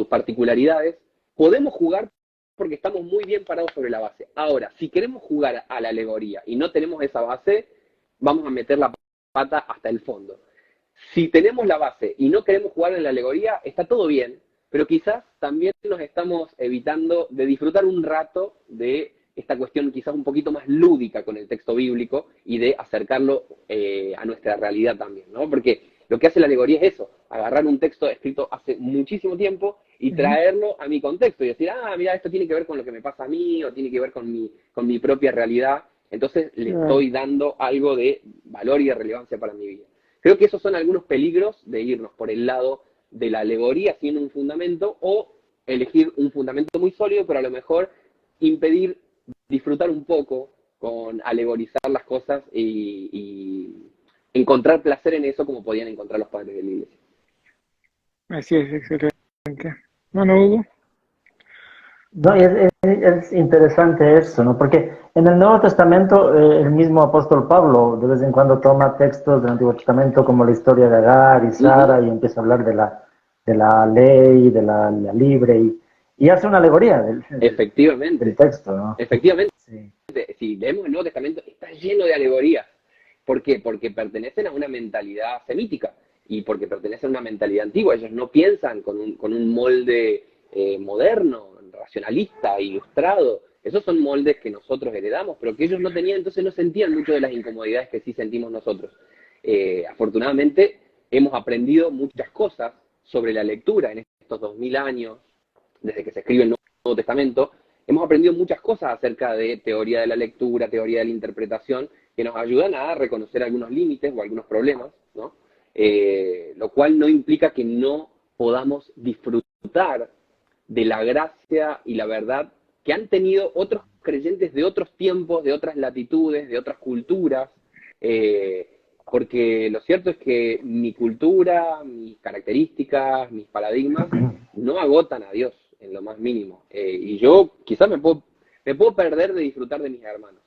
particularidades. Podemos jugar porque estamos muy bien parados sobre la base. Ahora, si queremos jugar a la alegoría y no tenemos esa base, vamos a meter la pata hasta el fondo. Si tenemos la base y no queremos jugar en la alegoría, está todo bien, pero quizás también nos estamos evitando de disfrutar un rato de esta cuestión quizás un poquito más lúdica con el texto bíblico y de acercarlo a nuestra realidad también, ¿no? Porque lo que hace la alegoría es eso, agarrar un texto escrito hace muchísimo tiempo y traerlo a mi contexto y decir, mira, esto tiene que ver con lo que me pasa a mí o tiene que ver con mi propia realidad, entonces le estoy dando algo de valor y de relevancia para mi vida. Creo que esos son algunos peligros de irnos por el lado de la alegoría sin un fundamento o elegir un fundamento muy sólido, pero a lo mejor impedir disfrutar un poco con alegorizar las cosas y encontrar placer en eso como podían encontrar los padres de la iglesia. Así es, excelente. Bueno, Hugo. No, es interesante eso, ¿no? Porque en el Nuevo Testamento el mismo apóstol Pablo de vez en cuando toma textos del Antiguo Testamento como la historia de Agar y Sara y empieza a hablar de la ley, de la libre y hace una alegoría Efectivamente. del texto, ¿no? Efectivamente. Sí. Si leemos el Nuevo Testamento, está lleno de alegorías. ¿Por qué? Porque pertenecen a una mentalidad semítica y porque pertenecen a una mentalidad antigua. Ellos no piensan con un molde moderno, racionalista, ilustrado. Esos son moldes que nosotros heredamos, pero que ellos no tenían, entonces no sentían mucho de las incomodidades que sí sentimos nosotros. Afortunadamente, hemos aprendido muchas cosas sobre la lectura en estos 2000 años, desde que se escribe el Nuevo Testamento. Hemos aprendido muchas cosas acerca de teoría de la lectura, teoría de la interpretación, que nos ayudan a reconocer algunos límites o algunos problemas, ¿no? Lo cual no implica que no podamos disfrutar de la gracia y la verdad que han tenido otros creyentes de otros tiempos, de otras latitudes, de otras culturas, porque lo cierto es que mi cultura, mis características, mis paradigmas no agotan a Dios en lo más mínimo. Y yo quizás me puedo perder de disfrutar de mis hermanos.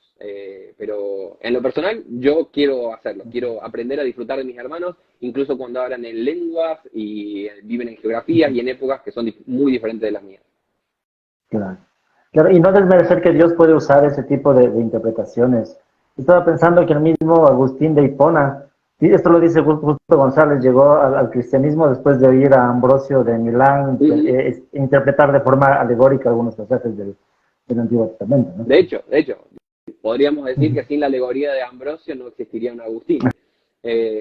Pero en lo personal yo quiero hacerlo, quiero aprender a disfrutar de mis hermanos, incluso cuando hablan en lenguas y viven en geografías y en épocas que son muy diferentes de las mías. Claro. Claro, y no desmerecer que Dios puede usar ese tipo de interpretaciones. Estaba pensando que el mismo Agustín de Hipona, y esto lo dice Justo González, llegó al cristianismo después de oír a Ambrosio de Milán Ujú. interpretar de forma alegórica algunos pasajes del Antiguo Testamento, ¿no? De hecho, podríamos decir que sin la alegoría de Ambrosio no existiría un Agustín. Ajá. Eh,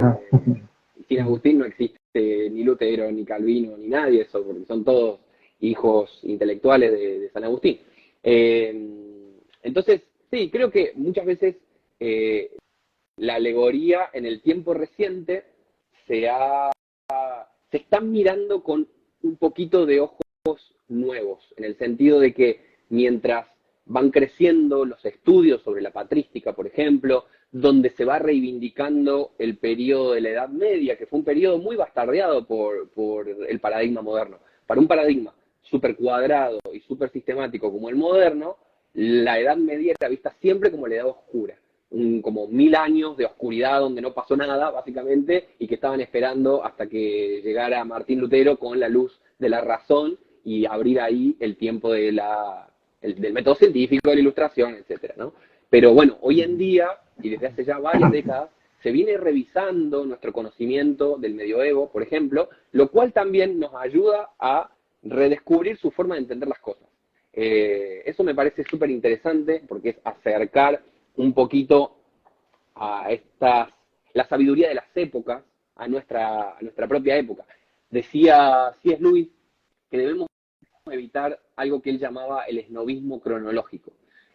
Sin Agustín no existe ni Lutero, ni Calvino, ni nadie, eso, porque son todos hijos intelectuales de San Agustín. Entonces, sí, creo que muchas veces eh, la alegoría en el tiempo reciente se, ha, se están mirando con un poquito de ojos nuevos, en el sentido de que mientras van creciendo los estudios sobre la patrística, por ejemplo, donde se va reivindicando el periodo de la Edad Media, que fue un periodo muy bastardeado por el paradigma moderno. Para un paradigma súper cuadrado y súper sistemático como el moderno, la Edad Media era vista siempre como la Edad Oscura. Como 1000 años de oscuridad donde no pasó nada, básicamente, y que estaban esperando hasta que llegara Martín Lutero con la luz de la razón y abrir ahí el tiempo del método científico, de la ilustración, etcétera, ¿no? Pero bueno, hoy en día, y desde hace ya varias décadas, se viene revisando nuestro conocimiento del medioevo, por ejemplo, lo cual también nos ayuda a redescubrir su forma de entender las cosas. Eso me parece súper interesante porque es acercar un poquito a la sabiduría de las épocas a nuestra propia época. Decía C.S. Lewis que debemos evitar algo que él llamaba el esnovismo cronológico.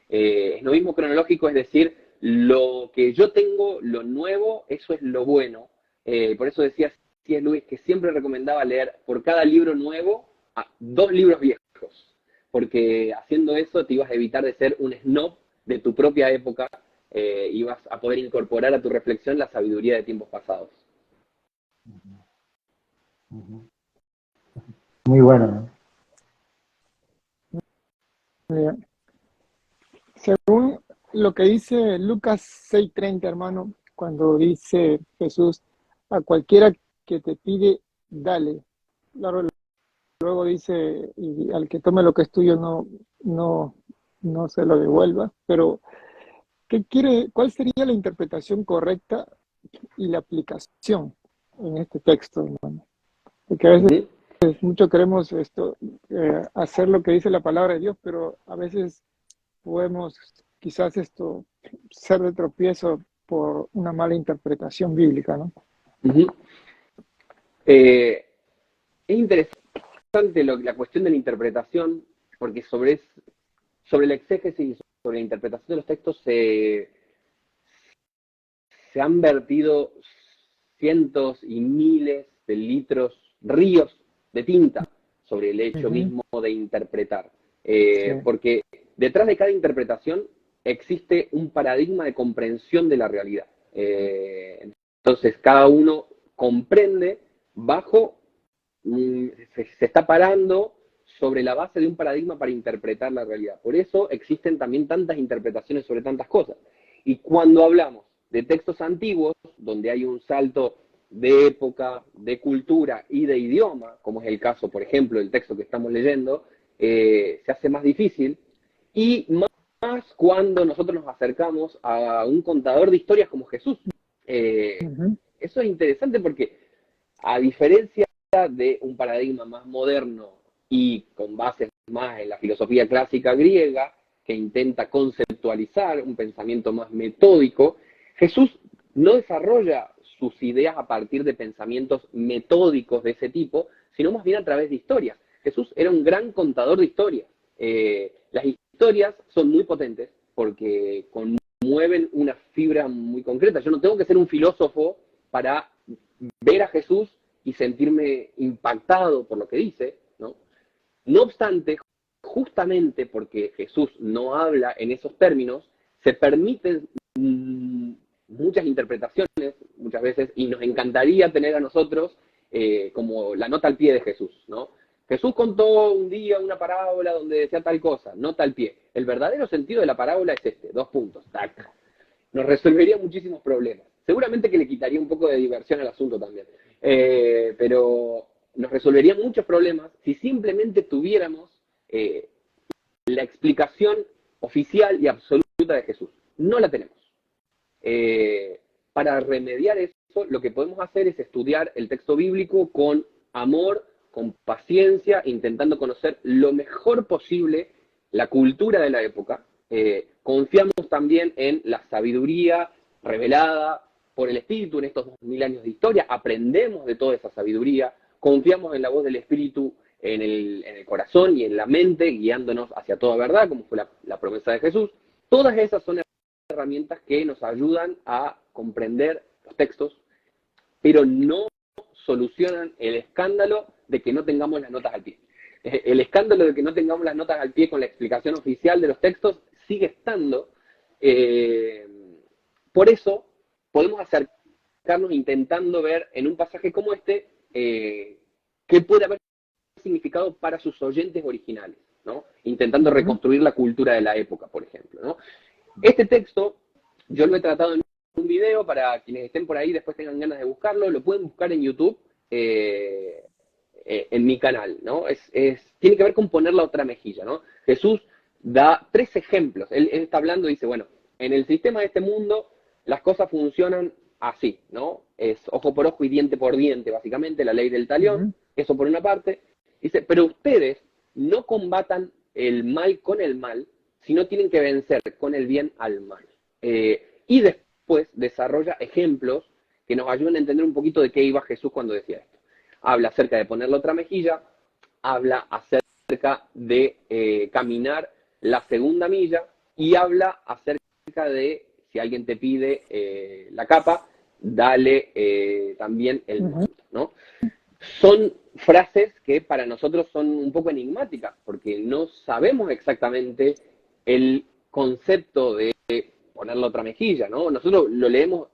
Esnovismo cronológico es decir, lo que yo tengo, lo nuevo, eso es lo bueno. Por eso decía C.S. Lewis que siempre recomendaba leer por cada libro nuevo a 2 libros viejos, porque haciendo eso te ibas a evitar de ser un snob de tu propia época, ibas a poder incorporar a tu reflexión la sabiduría de tiempos pasados. Muy bueno, ¿no? Bien. Según lo que dice Lucas 6:30, hermano, cuando dice Jesús, a cualquiera que te pide, dale. Claro, luego dice, y al que tome lo que es tuyo, no, no se lo devuelva. Pero, ¿cuál sería la interpretación correcta y la aplicación en este texto, hermano? Porque a veces Uh-huh. mucho queremos hacer lo que dice la palabra de Dios, pero a veces podemos quizás ser de tropiezo por una mala interpretación bíblica, ¿no? Uh-huh. Es interesante la cuestión de la interpretación, porque sobre la exégesis y sobre la interpretación de los textos se han vertido cientos y miles de litros, ríos de tinta sobre el hecho Ujú, mismo de interpretar. sí, Porque detrás de cada interpretación existe un paradigma de comprensión de la realidad. Entonces, cada uno comprende bajo, se está parando sobre la base de un paradigma para interpretar la realidad. Por eso existen también tantas interpretaciones sobre tantas cosas. Y cuando hablamos de textos antiguos, donde hay un salto de época, de cultura y de idioma, como es el caso, por ejemplo, del texto que estamos leyendo, se hace más difícil. Y más cuando nosotros nos acercamos a un contador de historias como Jesús. ujú, Eso es interesante porque, a diferencia de un paradigma más moderno y con bases más en la filosofía clásica griega, que intenta conceptualizar un pensamiento más metódico, Jesús no desarrolla sus ideas a partir de pensamientos metódicos de ese tipo, sino más bien a través de historias. Jesús era un gran contador de historias. Las historias son muy potentes porque conmueven una fibra muy concreta. Yo no tengo que ser un filósofo para ver a Jesús y sentirme impactado por lo que dice, ¿no? No obstante, justamente porque Jesús no habla en esos términos, se permiten muchas interpretaciones, muchas veces, y nos encantaría tener a nosotros como la nota al pie de Jesús, ¿no? Jesús contó un día una parábola donde decía tal cosa, nota al pie. El verdadero sentido de la parábola es este, 2 puntos, tac. Nos resolvería muchísimos problemas. Seguramente que le quitaría un poco de diversión al asunto también. Pero nos resolvería muchos problemas si simplemente tuviéramos la explicación oficial y absoluta de Jesús. No la tenemos. Para remediar eso, lo que podemos hacer es estudiar el texto bíblico con amor, con paciencia, intentando conocer lo mejor posible la cultura de la época. Confiamos también en la sabiduría revelada por el Espíritu en estos 2000 años de historia, aprendemos de toda esa sabiduría, confiamos en la voz del Espíritu en el corazón y en la mente, guiándonos hacia toda verdad, como fue la promesa de Jesús. Todas esas son herramientas que nos ayudan a comprender los textos, pero no solucionan el escándalo de que no tengamos las notas al pie. El escándalo de que no tengamos las notas al pie con la explicación oficial de los textos sigue estando. Por eso podemos acercarnos intentando ver en un pasaje como este qué puede haber significado para sus oyentes originales, ¿no? Intentando reconstruir la cultura de la época, por ejemplo, ¿no? Este texto yo lo he tratado en un video, para quienes estén por ahí después tengan ganas de buscarlo, lo pueden buscar en YouTube, en mi canal, ¿no? Tiene que ver con poner la otra mejilla, ¿no? Jesús da 3 ejemplos. Él está hablando y dice, bueno, en el sistema de este mundo las cosas funcionan así, ¿no? Es ojo por ojo y diente por diente, básicamente, la ley del talión, eso por una parte. Dice, pero ustedes no combatan el mal con el mal, sino tienen que vencer con el bien al mal. Y después desarrolla ejemplos que nos ayudan a entender un poquito de qué iba Jesús cuando decía esto. Habla acerca de poner la otra mejilla, habla acerca de caminar la segunda milla y habla acerca de, si alguien te pide la capa, dale también el manto, ¿no? Son frases que para nosotros son un poco enigmáticas, porque no sabemos exactamente el concepto de poner la otra mejilla, ¿no? Nosotros lo leemos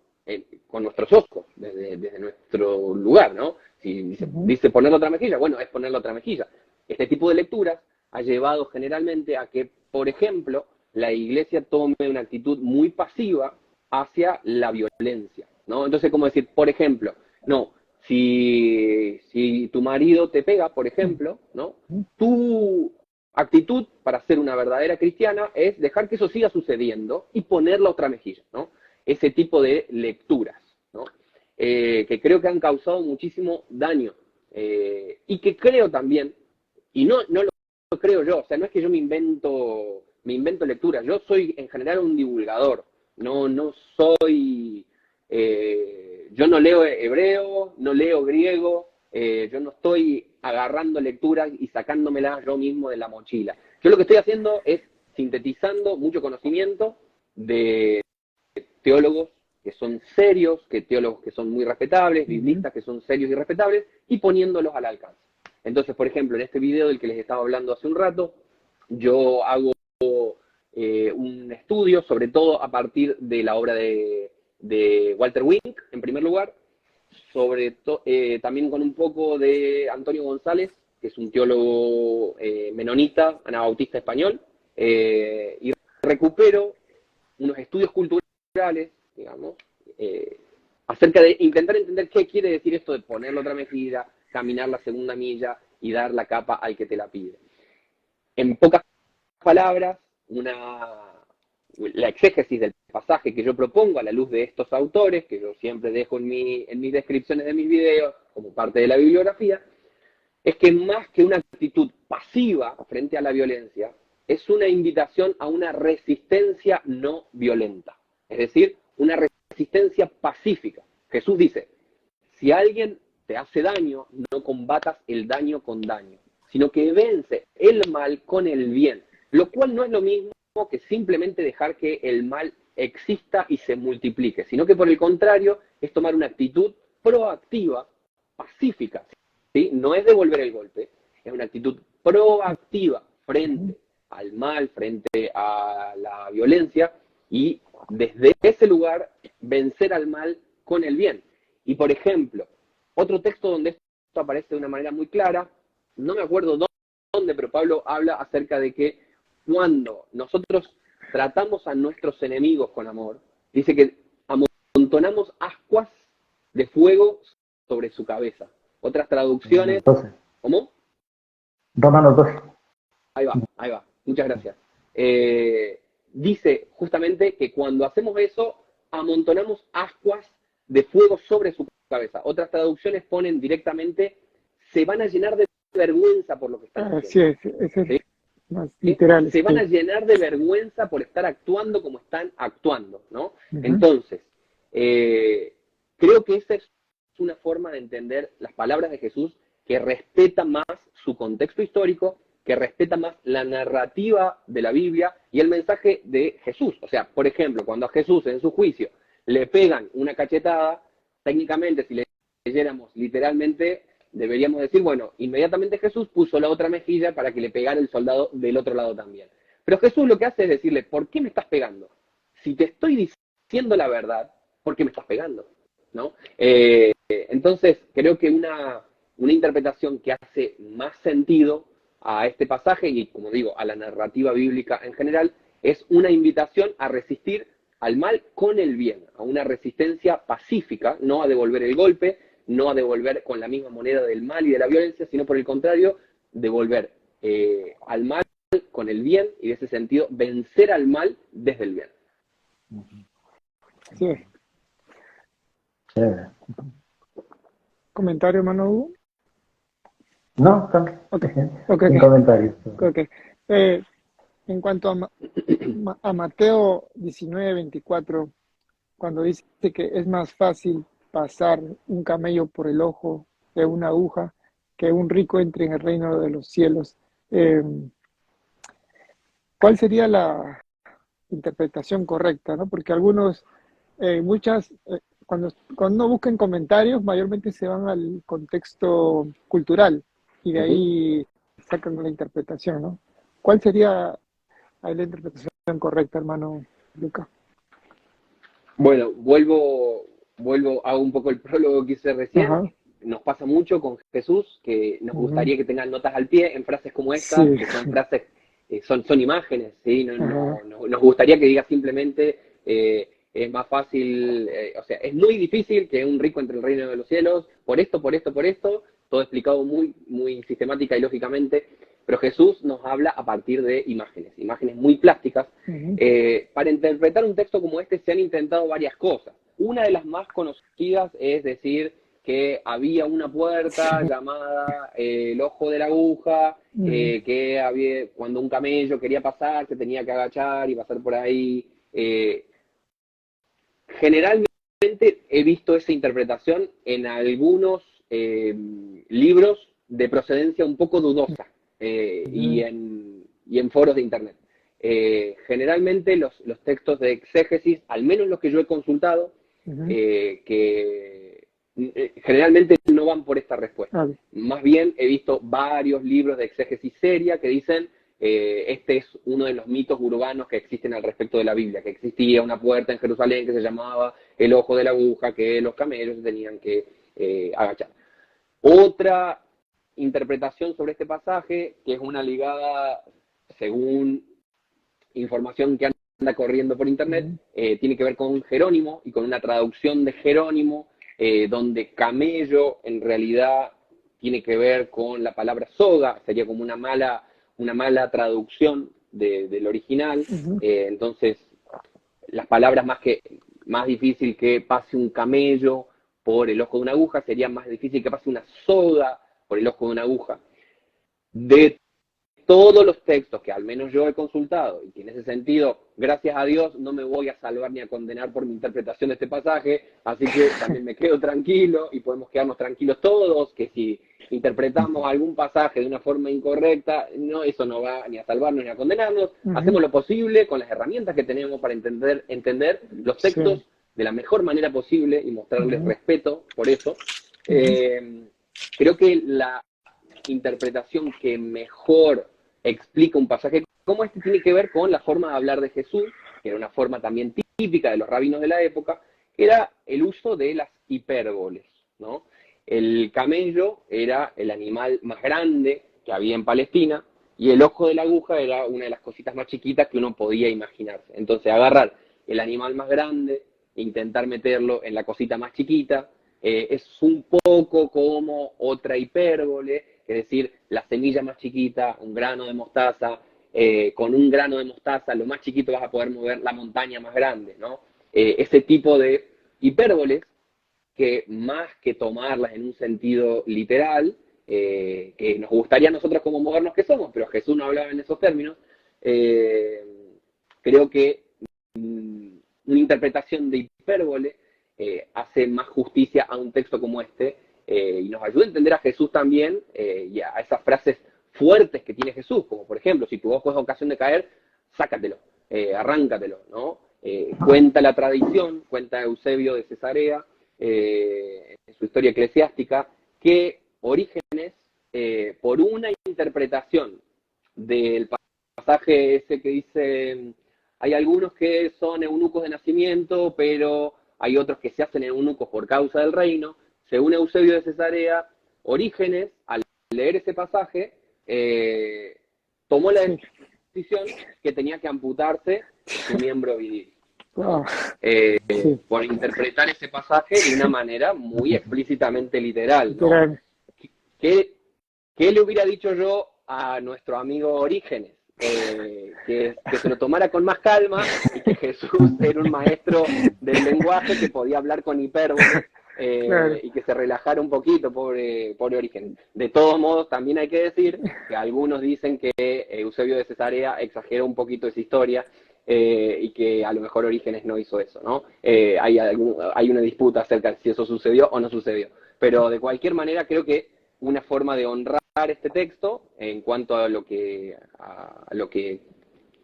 con nuestros ojos, desde nuestro lugar, ¿no? Si dice poner la otra mejilla, bueno, es poner la otra mejilla. Este tipo de lecturas ha llevado generalmente a que, por ejemplo, la iglesia tome una actitud muy pasiva hacia la violencia, ¿no? Entonces, como decir, por ejemplo, no, si tu marido te pega, por ejemplo, ¿no? Tu actitud para ser una verdadera cristiana es dejar que eso siga sucediendo y poner la otra mejilla, ¿no? Ese tipo de lecturas, ¿no? Que creo que han causado muchísimo daño y que creo también, y no lo creo yo, o sea, no es que yo me invento lecturas, yo soy en general un divulgador, no soy, yo no leo hebreo, no leo griego, yo no estoy agarrando lecturas y sacándomelas yo mismo de la mochila. Yo lo que estoy haciendo es sintetizando mucho conocimiento de teólogos que son serios, teólogos que son muy respetables, biblistas que son serios y respetables, y poniéndolos al alcance. Entonces, por ejemplo, en este video del que les estaba hablando hace un rato, yo hago un estudio, sobre todo a partir de la obra de Walter Wink, en primer lugar, también con un poco de Antonio González, que es un teólogo menonita, anabautista español, y recupero unos estudios culturales, digamos, acerca de intentar entender qué quiere decir esto de poner la otra mejilla, caminar la segunda milla y dar la capa al que te la pide. En pocas palabras, la exégesis del pasaje que yo propongo a la luz de estos autores, que yo siempre dejo en mis descripciones de mis videos como parte de la bibliografía, es que más que una actitud pasiva frente a la violencia, es una invitación a una resistencia no violenta, es decir, una resistencia pacífica. Jesús dice, si alguien te hace daño, no combatas el daño con daño, sino que vence el mal con el bien, lo cual no es lo mismo que simplemente dejar que el mal exista y se multiplique, sino que por el contrario es tomar una actitud proactiva, pacífica, ¿sí? No es devolver el golpe, es una actitud proactiva frente al mal, frente a la violencia, y desde ese lugar vencer al mal con el bien. Y por ejemplo, otro texto donde esto aparece de una manera muy clara, no me acuerdo dónde, pero Pablo habla acerca de que cuando nosotros tratamos a nuestros enemigos con amor, dice que amontonamos ascuas de fuego sobre su cabeza. Otras traducciones, ¿cómo? Romanos 12. Ahí va. Muchas gracias. Dice justamente que cuando hacemos eso, amontonamos ascuas de fuego sobre su cabeza. Otras traducciones ponen directamente, se van a llenar de vergüenza por lo que están haciendo. Sí, ese ¿Sí? es más literal. Se van a llenar de vergüenza por estar actuando como están actuando, ¿no? Uh-huh. Entonces, creo que esa es una forma de entender las palabras de Jesús que respeta más su contexto histórico, que respeta más la narrativa de la Biblia y el mensaje de Jesús. O sea, por ejemplo, cuando a Jesús en su juicio le pegan una cachetada, técnicamente, si le leyéramos literalmente, deberíamos decir, bueno, inmediatamente Jesús puso la otra mejilla para que le pegara el soldado del otro lado también. Pero Jesús lo que hace es decirle, ¿por qué me estás pegando? Si te estoy diciendo la verdad, ¿por qué me estás pegando? ¿No? Entonces, creo que una interpretación que hace más sentido a este pasaje y, como digo, a la narrativa bíblica en general, es una invitación a resistir al mal con el bien, a una resistencia pacífica, no a devolver el golpe, no a devolver con la misma moneda del mal y de la violencia, sino por el contrario, devolver al mal con el bien y en ese sentido vencer al mal desde el bien. Sí. Sí. ¿Comentario, hermano Hugo? No, Okay. Comentarios. Okay. En cuanto a Mateo 19:24, cuando dice que es más fácil pasar un camello por el ojo de una aguja que un rico entre en el reino de los cielos, ¿cuál sería la interpretación correcta, ¿no? Porque algunos, cuando uno busca en comentarios, mayormente se van al contexto cultural y de ahí sacan la interpretación, ¿no? ¿Cuál sería ahí la interpretación correcta, hermano Luca? Bueno, vuelvo, hago un poco el prólogo que hice recién. Ajá. Nos pasa mucho con Jesús, que nos gustaría que tengan notas al pie en frases como esta, Sí. que son frases, son imágenes, ¿sí? Nos gustaría que diga simplemente, es más fácil, o sea, es muy difícil que un rico entre el reino de los cielos, por esto, todo explicado muy, muy sistemática y lógicamente, pero Jesús nos habla a partir de imágenes muy plásticas. Para interpretar un texto como este se han intentado varias cosas. Una de las más conocidas es decir que había una puerta llamada el ojo de la aguja, que había, cuando un camello quería pasar, se tenía que agachar y pasar por ahí. Generalmente he visto esa interpretación en algunos libros de procedencia un poco dudosa y en foros de internet. Generalmente los textos de exégesis, al menos los que yo he consultado, que generalmente no van por esta respuesta. Más bien he visto varios libros de exégesis seria que dicen este es uno de los mitos urbanos que existen al respecto de la Biblia, que existía una puerta en Jerusalén que se llamaba el ojo de la aguja, que los camellos se tenían que agachar. Otra interpretación sobre este pasaje, que es una ligada, según información que anda corriendo por internet, tiene que ver con Jerónimo y con una traducción de Jerónimo, donde camello en realidad tiene que ver con la palabra soga, sería como una mala traducción del original. Entonces, las palabras más difícil que pase un camello por el ojo de una aguja, sería más difícil que pase una soga por el ojo de una aguja. De todos los textos que al menos yo he consultado, y que en ese sentido, gracias a Dios, no me voy a salvar ni a condenar por mi interpretación de este pasaje, así que también me quedo tranquilo y podemos quedarnos tranquilos todos, que si interpretamos algún pasaje de una forma incorrecta, no, eso no va ni a salvarnos ni a condenarnos. Hacemos lo posible con las herramientas que tenemos para entender los textos de la mejor manera posible y mostrarles respeto por eso. Creo que la interpretación que mejor explica un pasaje como este tiene que ver con la forma de hablar de Jesús, que era una forma también típica de los rabinos de la época, que era el uso de las hipérboles, ¿no? El camello era el animal más grande que había en Palestina y el ojo de la aguja era una de las cositas más chiquitas que uno podía imaginarse. Entonces agarrar el animal más grande e intentar meterlo en la cosita más chiquita es un poco como otra hipérbole, es decir, la semilla más chiquita, un grano de mostaza, con un grano de mostaza, lo más chiquito vas a poder mover la montaña más grande, ¿no? Ese tipo de hipérboles que más que tomarlas en un sentido literal, que nos gustaría a nosotros como modernos que somos, pero Jesús no hablaba en esos términos, creo que una interpretación de hipérbole hace más justicia a un texto como este y nos ayuda a entender a Jesús también y a esas frases fuertes que tiene Jesús, como por ejemplo, si tu ojo es ocasión de caer, sácatelo, arráncatelo, ¿no? Cuenta la tradición, cuenta Eusebio de Cesarea, en su historia eclesiástica, que Orígenes, por una interpretación del pasaje ese que dice, hay algunos que son eunucos de nacimiento, pero hay otros que se hacen eunucos por causa del reino, según Eusebio de Cesarea, Orígenes, al leer ese pasaje, tomó la decisión que tenía que amputarse su miembro viril. Wow. Por interpretar ese pasaje de una manera muy explícitamente literal, ¿no? ¿Qué le hubiera dicho yo a nuestro amigo Orígenes? Que se lo tomara con más calma y que Jesús era un maestro del lenguaje que podía hablar con hipérbole y que se relajara un poquito, pobre Orígenes. De todos modos, también hay que decir que algunos dicen que Eusebio de Cesarea exagera un poquito esa historia y que a lo mejor Orígenes no hizo eso, ¿no? Hay una disputa acerca de si eso sucedió o no sucedió. Pero de cualquier manera creo que una forma de honrar este texto en cuanto a lo que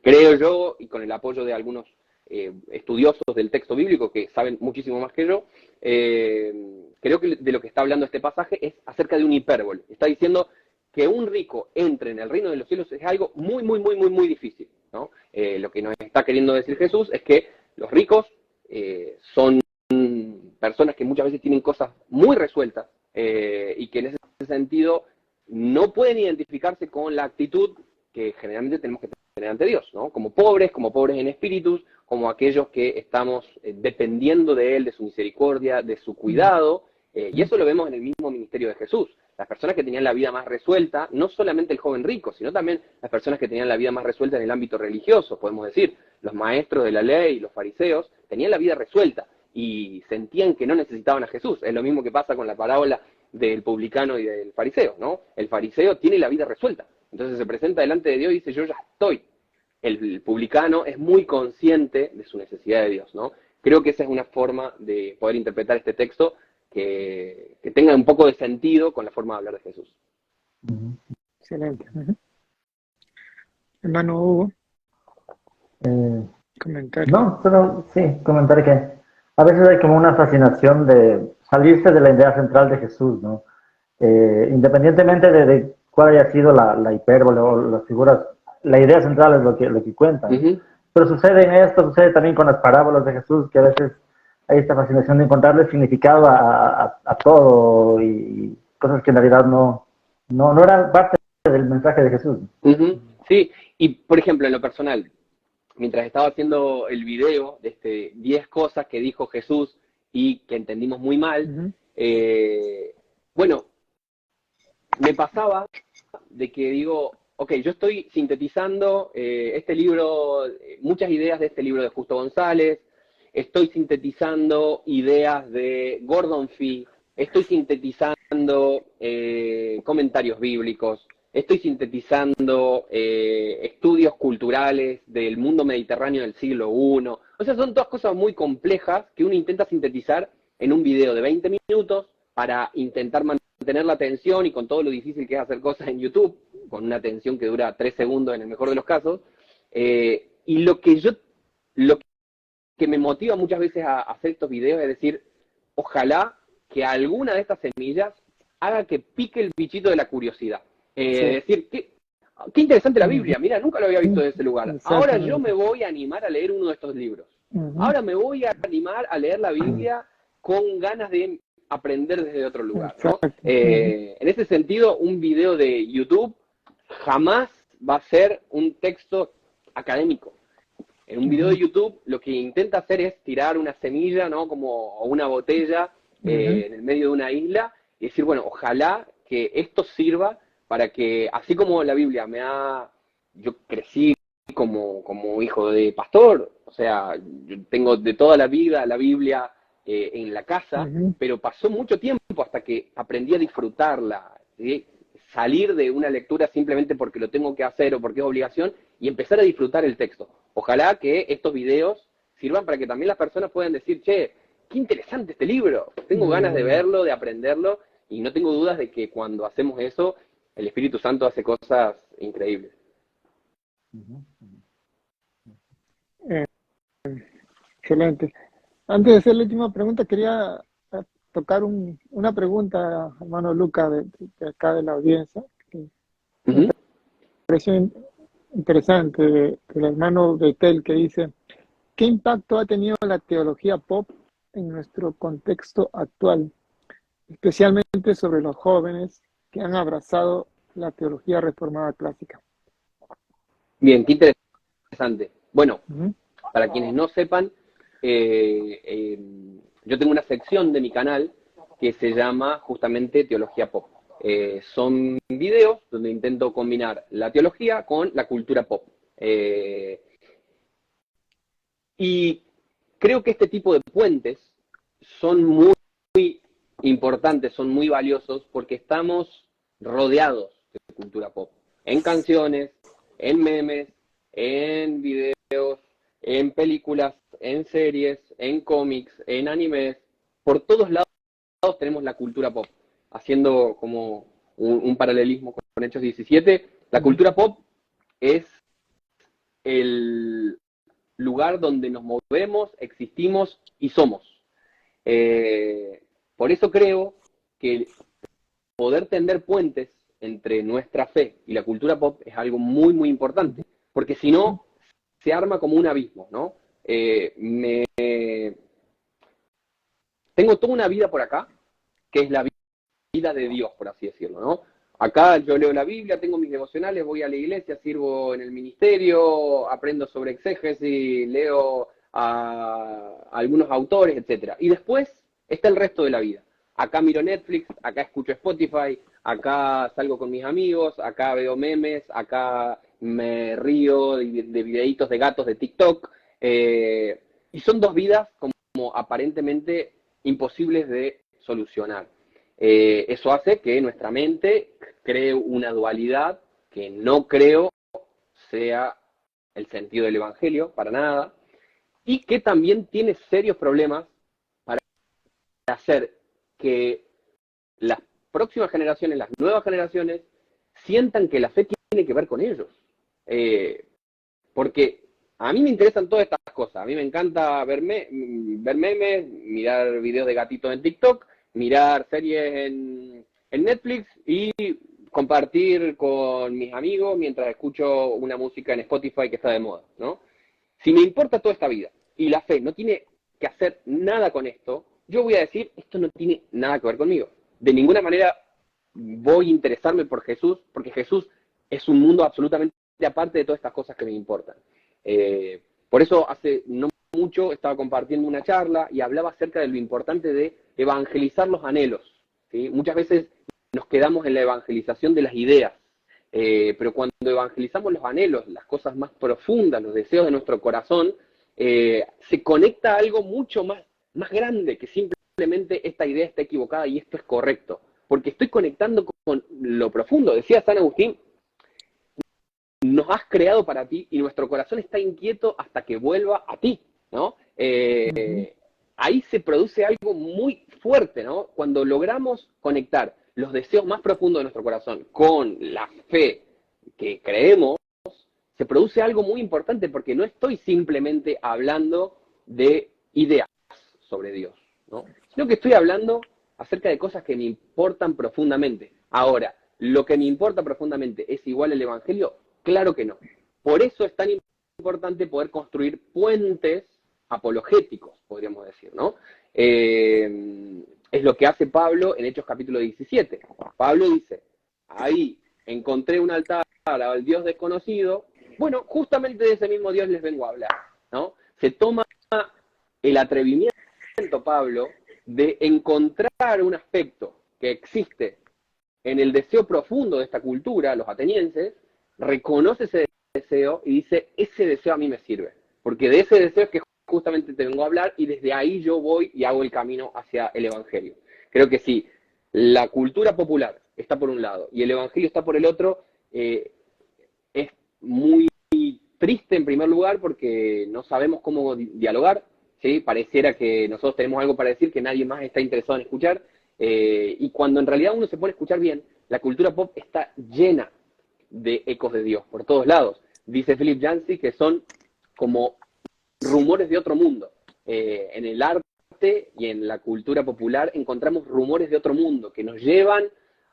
creo yo y con el apoyo de algunos estudiosos del texto bíblico que saben muchísimo más que yo, creo que de lo que está hablando este pasaje es acerca de un hipérbole. Está diciendo que un rico entre en el reino de los cielos es algo muy, muy, muy, muy, muy difícil, ¿no? Lo que nos está queriendo decir Jesús es que los ricos son personas que muchas veces tienen cosas muy resueltas y que en ese sentido no pueden identificarse con la actitud que generalmente tenemos que tener ante Dios, ¿no? Como pobres en espíritus, como aquellos que estamos dependiendo de Él, de su misericordia, de su cuidado, y eso lo vemos en el mismo ministerio de Jesús. Las personas que tenían la vida más resuelta, no solamente el joven rico, sino también las personas que tenían la vida más resuelta en el ámbito religioso, podemos decir, los maestros de la ley, los fariseos, tenían la vida resuelta y sentían que no necesitaban a Jesús. Es lo mismo que pasa con la parábola del publicano y del fariseo, ¿no? El fariseo tiene la vida resuelta, entonces se presenta delante de Dios y dice, yo ya estoy. El publicano es muy consciente de su necesidad de Dios, ¿no? Creo que esa es una forma de poder interpretar este texto que tenga un poco de sentido con la forma de hablar de Jesús. Excelente. Hermano Hugo, comentar. No, pero sí, comentar que a veces hay como una fascinación de salirse de la idea central de Jesús, ¿no? Independientemente de cuál haya sido la hipérbole o las figuras, la idea central es lo que cuenta. Pero sucede en esto, sucede también con las parábolas de Jesús, que a veces hay esta fascinación de encontrarle significado a todo y cosas que en realidad no eran parte del mensaje de Jesús. Sí, y por ejemplo, en lo personal, mientras estaba haciendo el video de 10 cosas que dijo Jesús y que entendimos muy mal, bueno, me pasaba de que digo, ok, yo estoy sintetizando este libro, muchas ideas de este libro de Justo González, estoy sintetizando ideas de Gordon Fee, estoy sintetizando comentarios bíblicos, estoy sintetizando estudios culturales del mundo mediterráneo del siglo I. O sea, son todas cosas muy complejas que uno intenta sintetizar en un video de 20 minutos para intentar mantener la atención y con todo lo difícil que es hacer cosas en YouTube, con una atención que dura 3 segundos en el mejor de los casos. Y lo que me motiva muchas veces a hacer estos videos es decir, ojalá que alguna de estas semillas haga que pique el bichito de la curiosidad. Decir, qué interesante la Biblia, mira, nunca lo había visto de ese lugar. Ahora yo me voy a animar a leer uno de estos libros. Ahora me voy a animar a leer la Biblia con ganas de aprender desde otro lugar, ¿no? En ese sentido, un video de YouTube jamás va a ser un texto académico. En un video de YouTube lo que intenta hacer es tirar una semilla, ¿no? Como una botella en el medio de una isla y decir, bueno, ojalá que esto sirva para que, así como la Biblia me ha yo crecí como hijo de pastor, o sea, yo tengo de toda la vida la Biblia en la casa, pero pasó mucho tiempo hasta que aprendí a disfrutarla, ¿sí? Salir de una lectura simplemente porque lo tengo que hacer o porque es obligación y empezar a disfrutar el texto. Ojalá que estos videos sirvan para que también las personas puedan decir, che, qué interesante este libro, tengo ganas de verlo, de aprenderlo, y no tengo dudas de que cuando hacemos eso, el Espíritu Santo hace cosas increíbles. Excelente. Antes de hacer la última pregunta, quería tocar una pregunta, hermano Luca, de acá de la audiencia, que me pareció interesante, del hermano Betel, que dice, ¿qué impacto ha tenido la teología pop en nuestro contexto actual, especialmente sobre los jóvenes que han abrazado la teología reformada clásica? Bien, qué interesante. Bueno, para quienes no sepan, yo tengo una sección de mi canal que se llama justamente Teología Pop. Son videos donde intento combinar la teología con la cultura pop. Y creo que este tipo de puentes son muy importantes, son muy valiosos porque estamos rodeados de cultura pop. En canciones, en memes, en videos, en películas, en series, en cómics, en animes. Por todos lados tenemos la cultura pop. Haciendo como un paralelismo con Hechos 17, la cultura pop es el lugar donde nos movemos, existimos y somos. Por eso creo que poder tender puentes entre nuestra fe y la cultura pop es algo muy, muy importante, porque si no, se arma como un abismo, ¿no? Tengo toda una vida por acá, que es la vida de Dios, por así decirlo, ¿no? Acá yo leo la Biblia, tengo mis devocionales, voy a la iglesia, sirvo en el ministerio, aprendo sobre exégesis, leo a algunos autores, etc. Y después está el resto de la vida. Acá miro Netflix, acá escucho Spotify, acá salgo con mis amigos, acá veo memes, acá me río de videitos de gatos de TikTok. Y son dos vidas como aparentemente imposibles de solucionar. Eso hace que nuestra mente cree una dualidad que no creo sea el sentido del Evangelio, para nada, y que también tiene serios problemas para hacer que las próximas generaciones, las nuevas generaciones, sientan que la fe tiene que ver con ellos. Porque a mí me interesan todas estas cosas. A mí me encanta ver memes, mirar videos de gatitos en TikTok, mirar series en Netflix y compartir con mis amigos mientras escucho una música en Spotify que está de moda, ¿no? Si me importa toda esta vida y la fe no tiene que hacer nada con esto, yo voy a decir, esto no tiene nada que ver conmigo. De ninguna manera voy a interesarme por Jesús, porque Jesús es un mundo absolutamente aparte de todas estas cosas que me importan. Por eso hace no mucho estaba compartiendo una charla y hablaba acerca de lo importante de evangelizar los anhelos, ¿sí? Muchas veces nos quedamos en la evangelización de las ideas, pero cuando evangelizamos los anhelos, las cosas más profundas, los deseos de nuestro corazón, se conecta a algo mucho más grande que simplemente esta idea está equivocada y esto es correcto, porque estoy conectando con lo profundo. Decía San Agustín, nos has creado para ti y nuestro corazón está inquieto hasta que vuelva a ti, ¿no? Ahí se produce algo muy fuerte, ¿no? Cuando logramos conectar los deseos más profundos de nuestro corazón con la fe que creemos, se produce algo muy importante porque no estoy simplemente hablando de ideas sobre Dios, ¿no? Sino que estoy hablando acerca de cosas que me importan profundamente. Ahora, ¿lo que me importa profundamente es igual al Evangelio? Claro que no. Por eso es tan importante poder construir puentes apologéticos, podríamos decir, ¿no? Es lo que hace Pablo en Hechos capítulo 17. Pablo dice, ahí encontré un altar al Dios desconocido. Bueno, justamente de ese mismo Dios les vengo a hablar, ¿no? Se toma el atrevimiento, Pablo, de encontrar un aspecto que existe en el deseo profundo de esta cultura, los atenienses, reconoce ese deseo y dice, ese deseo a mí me sirve, porque de ese deseo es que justamente te vengo a hablar y desde ahí yo voy y hago el camino hacia el Evangelio. Creo que si la cultura popular está por un lado y el Evangelio está por el otro, es muy triste en primer lugar porque no sabemos cómo dialogar, ¿sí? Pareciera que nosotros tenemos algo para decir que nadie más está interesado en escuchar, y cuando en realidad uno se pone a escuchar bien, la cultura pop está llena de ecos de Dios por todos lados. Dice Philip Yancey que son como rumores de otro mundo. En el arte y en la cultura popular encontramos rumores de otro mundo que nos llevan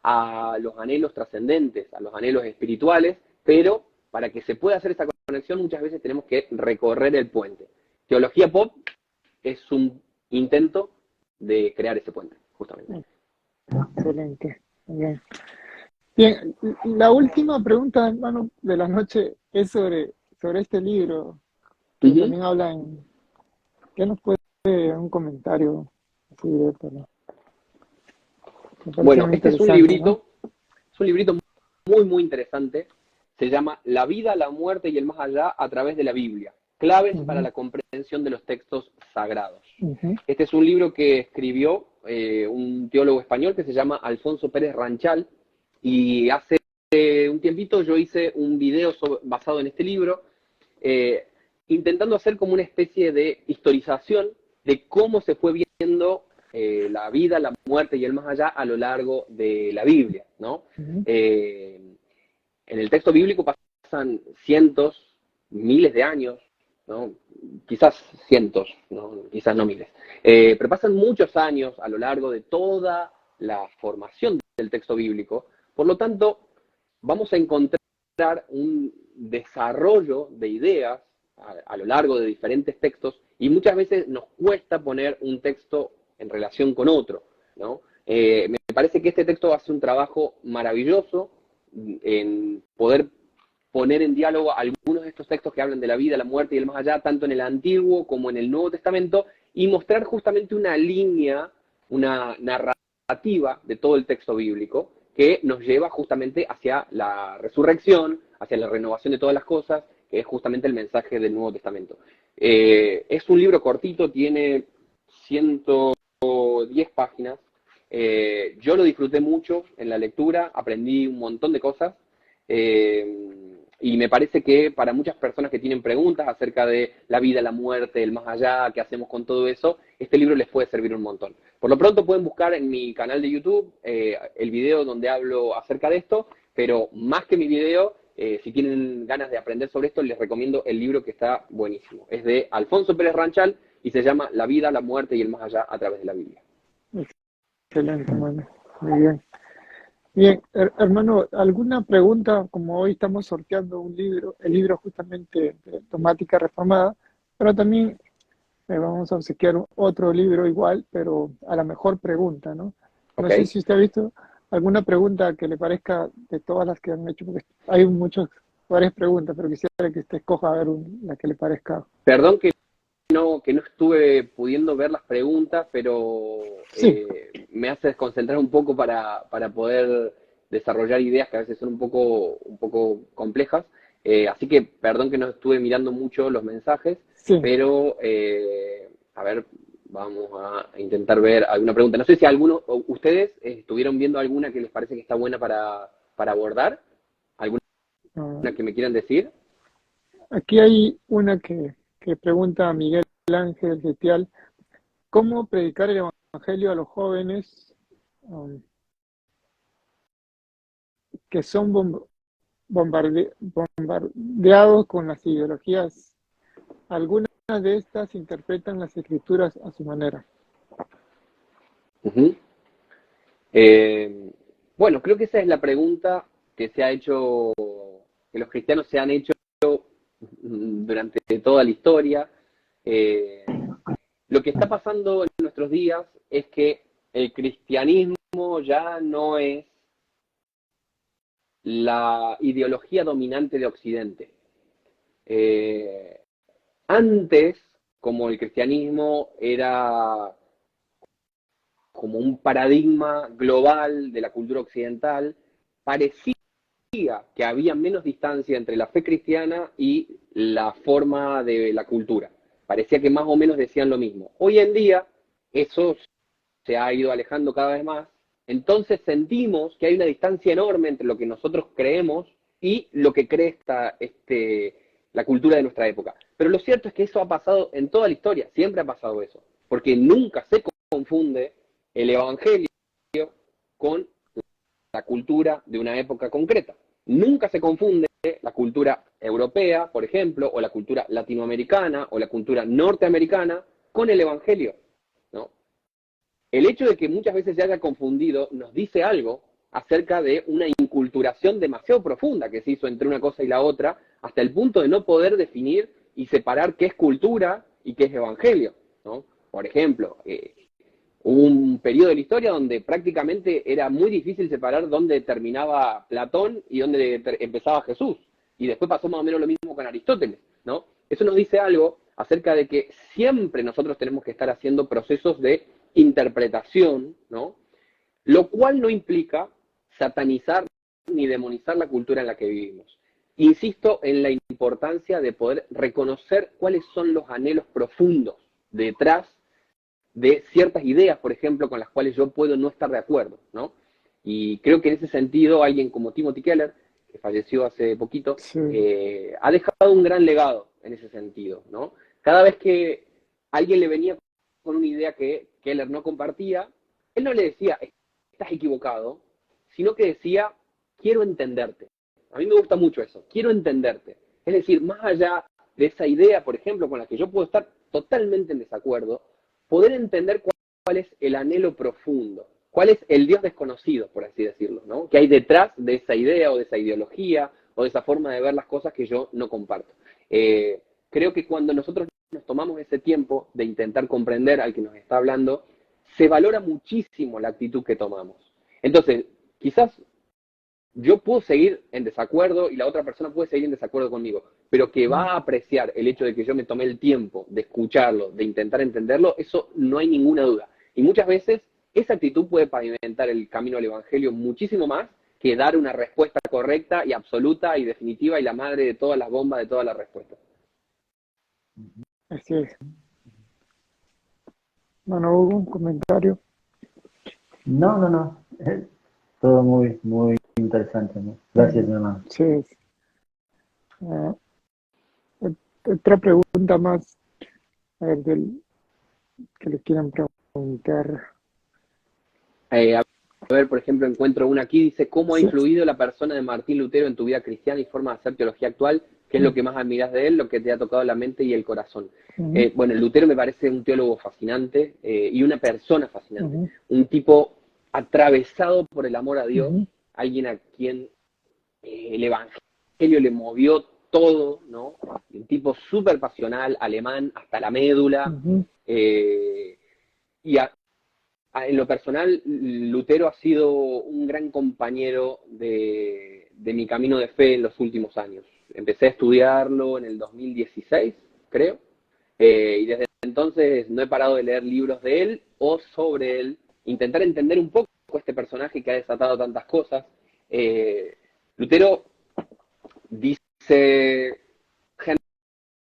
a los anhelos trascendentes, a los anhelos espirituales, pero para que se pueda hacer esa conexión muchas veces tenemos que recorrer el puente. Teología pop es un intento de crear ese puente, justamente. Excelente. Bien. Bien, la última pregunta, hermano, de la noche es sobre este libro, que también habla en... ¿Qué nos puede un comentario así directo, ¿no? Bueno, este es un librito, ¿no? es un librito muy, muy interesante. Se llama La vida, la muerte y el más allá a través de la Biblia. Claves para la comprensión de los textos sagrados. Este es un libro que escribió un teólogo español que se llama Alfonso Pérez Ranchal, y hace un tiempito yo hice un video basado en este libro, intentando hacer como una especie de historización de cómo se fue viendo la vida, la muerte y el más allá a lo largo de la Biblia, ¿no? En el texto bíblico pasan cientos, miles de años, ¿no? Quizás cientos, ¿no? Quizás no miles, pero pasan muchos años a lo largo de toda la formación del texto bíblico. Por lo tanto, vamos a encontrar un desarrollo de ideas a lo largo de diferentes textos, y muchas veces nos cuesta poner un texto en relación con otro, ¿no? Me parece que este texto hace un trabajo maravilloso en poder poner en diálogo algunos de estos textos que hablan de la vida, la muerte y el más allá, tanto en el Antiguo como en el Nuevo Testamento, y mostrar justamente una línea, una narrativa de todo el texto bíblico que nos lleva justamente hacia la resurrección, hacia la renovación de todas las cosas, que es justamente el mensaje del Nuevo Testamento. Es un libro cortito, tiene 110 páginas. Yo lo disfruté mucho en la lectura, aprendí un montón de cosas, y me parece que para muchas personas que tienen preguntas acerca de la vida, la muerte, el más allá, qué hacemos con todo eso, este libro les puede servir un montón. Por lo pronto pueden buscar en mi canal de YouTube el video donde hablo acerca de esto, pero más que mi video, si tienen ganas de aprender sobre esto, les recomiendo el libro que está buenísimo. Es de Alfonso Pérez Ranchal y se llama La vida, la muerte y el más allá a través de la Biblia. Excelente, hermano. Muy bien. Bien, hermano, ¿alguna pregunta? Como hoy estamos sorteando un libro, el libro justamente de Dogmática Reformada, pero también vamos a obsequiar otro libro igual, pero a la mejor pregunta, ¿no? No sé si usted ha visto alguna pregunta que le parezca de todas las que han hecho, porque hay varias preguntas, pero quisiera que usted escoja a ver la que le parezca. Perdón que no estuve pudiendo ver las preguntas, pero sí. Me hace desconcentrar un poco para poder desarrollar ideas que a veces son un poco complejas. Así que perdón que no estuve mirando mucho los mensajes, sí. Pero a ver, vamos a intentar ver alguna pregunta. No sé si ustedes estuvieron viendo alguna que les parece que está buena para abordar. ¿Alguna que me quieran decir? Aquí hay una que pregunta a Miguel Ángel Getial: ¿cómo predicar el Evangelio a los jóvenes que son bombardeados con las ideologías? Algunas de estas interpretan las escrituras a su manera. Bueno, creo que esa es la pregunta que se ha hecho, que los cristianos se han hecho durante toda la historia. Lo que está pasando en nuestros días es que el cristianismo ya no es la ideología dominante de Occidente. Antes, como el cristianismo era como un paradigma global de la cultura occidental, parecía que había menos distancia entre la fe cristiana y la forma de la cultura. Parecía que más o menos decían lo mismo. Hoy en día eso se ha ido alejando cada vez más, entonces sentimos que hay una distancia enorme entre lo que nosotros creemos y lo que cree la cultura de nuestra época. Pero lo cierto es que eso ha pasado en toda la historia, siempre ha pasado eso, porque nunca se confunde el evangelio con la cultura de una época concreta. Nunca se confunde la cultura europea, por ejemplo, o la cultura latinoamericana, o la cultura norteamericana, con el evangelio, ¿no? El hecho de que muchas veces se haya confundido nos dice algo acerca de una inculturación demasiado profunda que se hizo entre una cosa y la otra, hasta el punto de no poder definir y separar qué es cultura y qué es evangelio, ¿no? Por ejemplo, hubo un periodo de la historia donde prácticamente era muy difícil separar dónde terminaba Platón y dónde empezaba Jesús. Y después pasó más o menos lo mismo con Aristóteles, ¿no? Eso nos dice algo acerca de que siempre nosotros tenemos que estar haciendo procesos de interpretación, ¿no? Lo cual no implica satanizar ni demonizar la cultura en la que vivimos. Insisto en la importancia de poder reconocer cuáles son los anhelos profundos detrás de ciertas ideas, por ejemplo, con las cuales yo puedo no estar de acuerdo, ¿no? Y creo que en ese sentido alguien como Timothy Keller, que falleció hace poquito, Sí. Ha dejado un gran legado en ese sentido, ¿no? Cada vez que alguien le venía con una idea que Keller no compartía, él no le decía, estás equivocado, sino que decía, quiero entenderte. A mí me gusta mucho eso, quiero entenderte. Es decir, más allá de esa idea, por ejemplo, con la que yo puedo estar totalmente en desacuerdo, poder entender cuál es el anhelo profundo, cuál es el Dios desconocido, por así decirlo, ¿no? Que hay detrás de esa idea o de esa ideología o de esa forma de ver las cosas que yo no comparto. Creo que cuando nosotros nos tomamos ese tiempo de intentar comprender al que nos está hablando, se valora muchísimo la actitud que tomamos. Entonces, quizás yo puedo seguir en desacuerdo y la otra persona puede seguir en desacuerdo conmigo, pero que va a apreciar el hecho de que yo me tomé el tiempo de escucharlo, de intentar entenderlo, eso no hay ninguna duda. Y muchas veces esa actitud puede pavimentar el camino al evangelio muchísimo más que dar una respuesta correcta y absoluta y definitiva y la madre de todas las bombas, de todas las respuestas. Así es. Bueno, hubo un comentario. No. Todo muy, muy interesante, ¿no? Gracias, mi hermano. Sí. Otra pregunta más, a ver, que le quieran preguntar. A ver, por ejemplo, encuentro una aquí, dice, ¿cómo ha Sí. influido la persona de Martín Lutero en tu vida cristiana y forma de hacer teología actual? ¿Qué es lo que más admiras de él, lo que te ha tocado la mente y el corazón? Bueno, Lutero me parece un teólogo fascinante y una persona fascinante. Un tipo atravesado por el amor a Dios, alguien a quien el evangelio le movió todo, ¿no? Un tipo súper pasional, alemán, hasta la médula. Y en lo personal, Lutero ha sido un gran compañero de mi camino de fe en los últimos años. Empecé a estudiarlo en el 2016, creo, y desde entonces no he parado de leer libros de él o sobre él, intentar entender un poco este personaje que ha desatado tantas cosas. Lutero, dice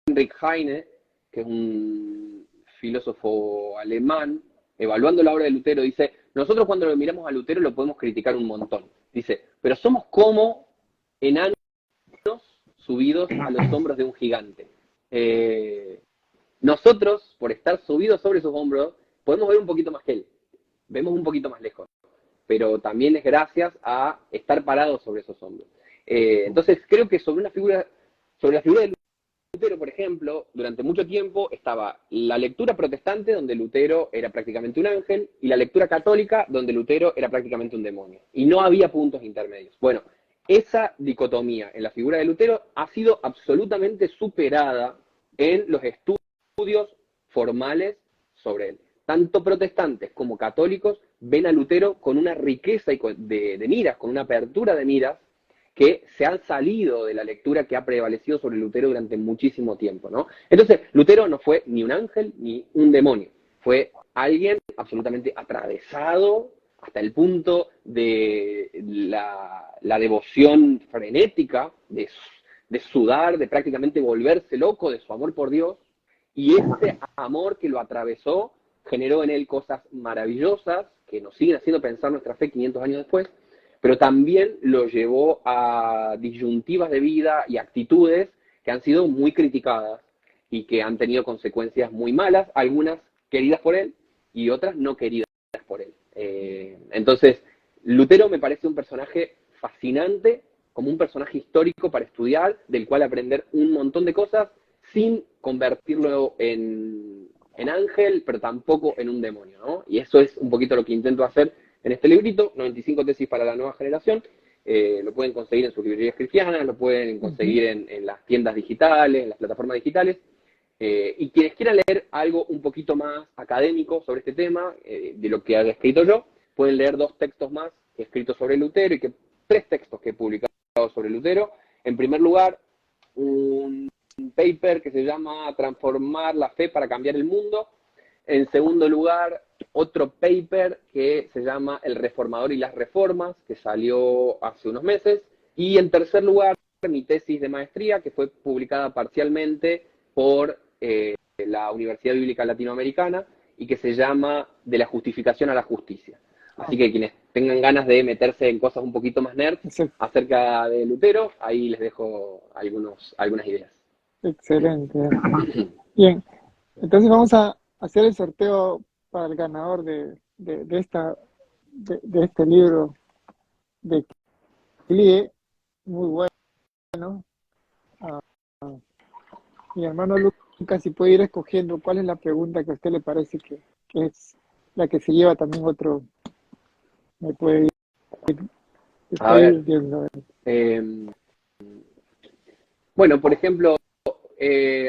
Heinrich Heine, que es un filósofo alemán, evaluando la obra de Lutero, dice, nosotros cuando lo miramos a Lutero lo podemos criticar un montón. Dice, pero somos como enanos subidos a los hombros de un gigante. Nosotros, por estar subidos sobre sus hombros, podemos ver un poquito más que él. Vemos un poquito más lejos. Pero también es gracias a estar parados sobre esos hombros. Entonces, creo que sobre la figura de Lutero, por ejemplo, durante mucho tiempo estaba la lectura protestante, donde Lutero era prácticamente un ángel, y la lectura católica, donde Lutero era prácticamente un demonio. Y no había puntos intermedios. Bueno, esa dicotomía en la figura de Lutero ha sido absolutamente superada en los estudios formales sobre él. Tanto protestantes como católicos ven a Lutero con una riqueza de miras, con una apertura de miras, que se han salido de la lectura que ha prevalecido sobre Lutero durante muchísimo tiempo, ¿no? Entonces, Lutero no fue ni un ángel ni un demonio, fue alguien absolutamente atravesado hasta el punto de la devoción frenética, de sudar, de prácticamente volverse loco de su amor por Dios, y ese amor que lo atravesó generó en él cosas maravillosas que nos siguen haciendo pensar nuestra fe 500 años después, pero también lo llevó a disyuntivas de vida y actitudes que han sido muy criticadas y que han tenido consecuencias muy malas, algunas queridas por él y otras no queridas por él. Entonces, Lutero me parece un personaje fascinante, como un personaje histórico para estudiar, del cual aprender un montón de cosas, sin convertirlo en ángel, pero tampoco en un demonio, ¿no? Y eso es un poquito lo que intento hacer en este librito, 95 tesis para la nueva generación. Lo pueden conseguir en sus librerías cristianas, lo pueden conseguir en las tiendas digitales, en las plataformas digitales. Y quienes quieran leer algo un poquito más académico sobre este tema, de lo que haya escrito yo, pueden leer 2 textos más que he escrito sobre Lutero y 3 textos que he publicado sobre Lutero. En primer lugar, un paper que se llama Transformar la fe para cambiar el mundo. En segundo lugar, otro paper que se llama El reformador y las reformas, que salió hace unos meses. Y en tercer lugar, mi tesis de maestría, que fue publicada parcialmente por la Universidad Bíblica Latinoamericana y que se llama De la justificación a la justicia. Así que quienes tengan ganas de meterse en cosas un poquito más nerds acerca de Lutero, ahí les dejo algunas ideas. Excelente. Bien, entonces vamos a hacer el sorteo para el ganador de este libro de Clie, muy bueno. Mi hermano Lucas, si puede ir escogiendo cuál es la pregunta que a usted le parece que es la que se lleva también otro, me puede ir viendo. Bueno, por ejemplo,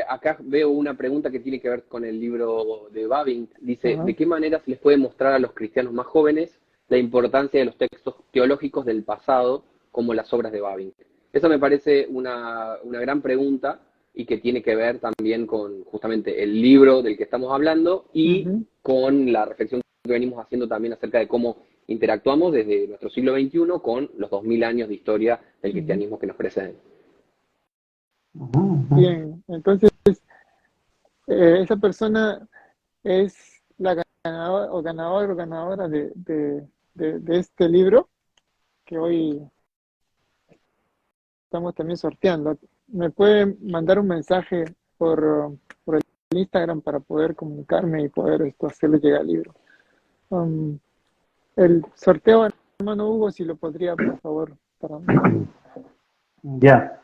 acá veo una pregunta que tiene que ver con el libro de Bavinck. Dice, ¿de qué manera se les puede mostrar a los cristianos más jóvenes la importancia de los textos teológicos del pasado, como las obras de Bavinck? Eso me parece una gran pregunta y que tiene que ver también con justamente el libro del que estamos hablando y con la reflexión que venimos haciendo también acerca de cómo interactuamos desde nuestro siglo XXI con los 2000 años de historia del cristianismo que nos preceden. Bien, entonces esa persona es la ganadora o ganadora de este libro que hoy estamos también sorteando. Me pueden mandar un mensaje por el Instagram para poder comunicarme y poder hacerle llegar el libro. El sorteo, hermano Hugo, si lo podría, por favor, para mí. Ya.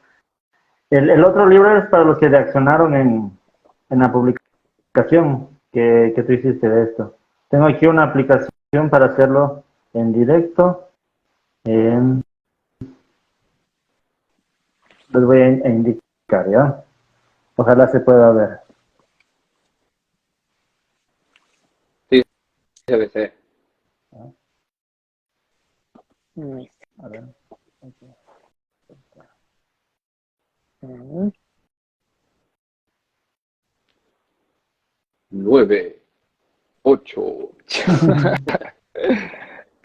El otro libro es para los que reaccionaron en la publicación que tú hiciste de esto. Tengo aquí una aplicación para hacerlo en directo. Les voy a indicar, ¿ya? Ojalá se pueda ver. Sí, debe ser. A ver. 9, 8.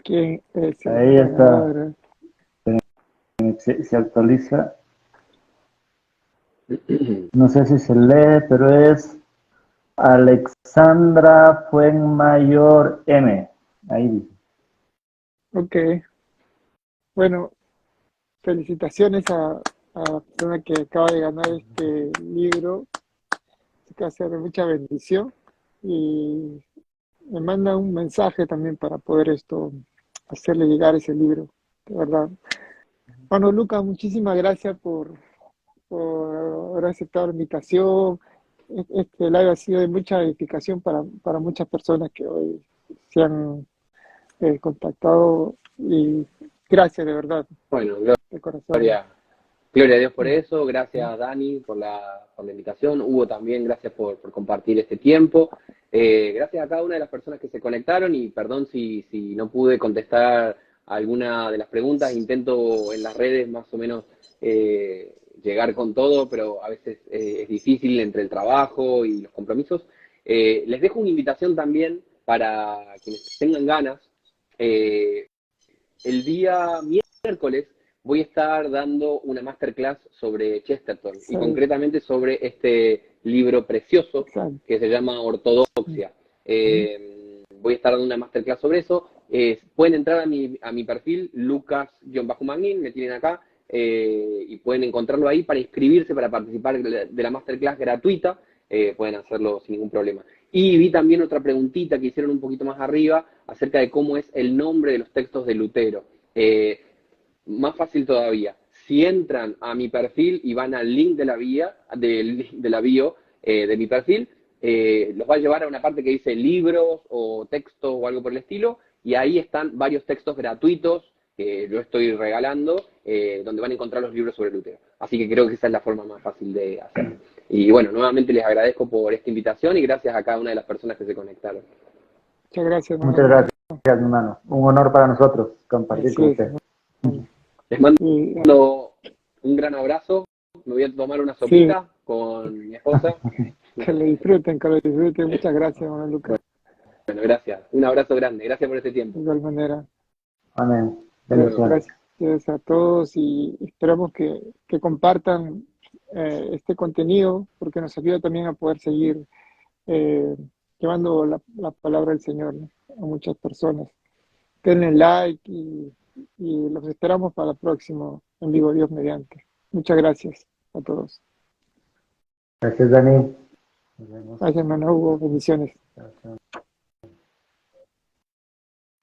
¿Quién es el Ahí está. ganador? Se actualiza. No sé si se lee, pero es Alexandra Fuenmayor M. Ahí dice. Ok. Bueno, felicitaciones a la persona que acaba de ganar este libro. Que va a ser de mucha bendición. Y me manda un mensaje también para poder hacerle llegar ese libro. De verdad. Bueno, Lucas, muchísimas gracias por haber aceptado la invitación. Este live ha sido de mucha edificación para muchas personas que hoy se han contactado y gracias de verdad, Bueno, de corazón. gloria a Dios por eso, gracias Dani por la invitación, Hugo también, gracias por compartir este tiempo, gracias a cada una de las personas que se conectaron y perdón si no pude contestar alguna de las preguntas, intento en las redes más o menos llegar con todo, pero a veces es difícil entre el trabajo y los compromisos. Les dejo una invitación también para quienes tengan ganas El día miércoles voy a estar dando una masterclass sobre Chesterton Sí. y concretamente sobre este libro precioso Exacto. que se llama Ortodoxia. Voy a estar dando una masterclass sobre eso. Pueden entrar a mi perfil, Lucas-Magnin, me tienen acá, y pueden encontrarlo ahí para inscribirse, para participar de la masterclass gratuita. Pueden hacerlo sin ningún problema. Y vi también otra preguntita que hicieron un poquito más arriba acerca de cómo es el nombre de los textos de Lutero. Más fácil todavía. Si entran a mi perfil y van al link de la bio de mi perfil, los va a llevar a una parte que dice libros o textos o algo por el estilo, y ahí están varios textos gratuitos que yo estoy regalando, donde van a encontrar los libros sobre Lutero. Así que creo que esa es la forma más fácil de hacerlo. Y bueno, nuevamente les agradezco por esta invitación y gracias a cada una de las personas que se conectaron. Muchas gracias, hermano. Muchas gracias, hermano. Un honor para nosotros compartir Así con es, usted. hermano. Les mando Y, un gran abrazo. Me voy a tomar una sí, sopita con mi esposa. que lo disfruten, que lo disfruten. Muchas gracias, hermano Lucas. Bueno, gracias. Un abrazo grande. Gracias por este tiempo. De igual manera. Amén. Hasta luego. Bendiciones. Gracias a todos y esperamos que compartan este contenido porque nos ayuda también a poder seguir llevando la palabra del Señor, ¿no?, a muchas personas. Denle like y los esperamos para el próximo en vivo, Dios mediante. Muchas gracias a todos. Gracias, Dani. Nos vemos. Gracias, hermano Hugo. Bendiciones. Chao, chao.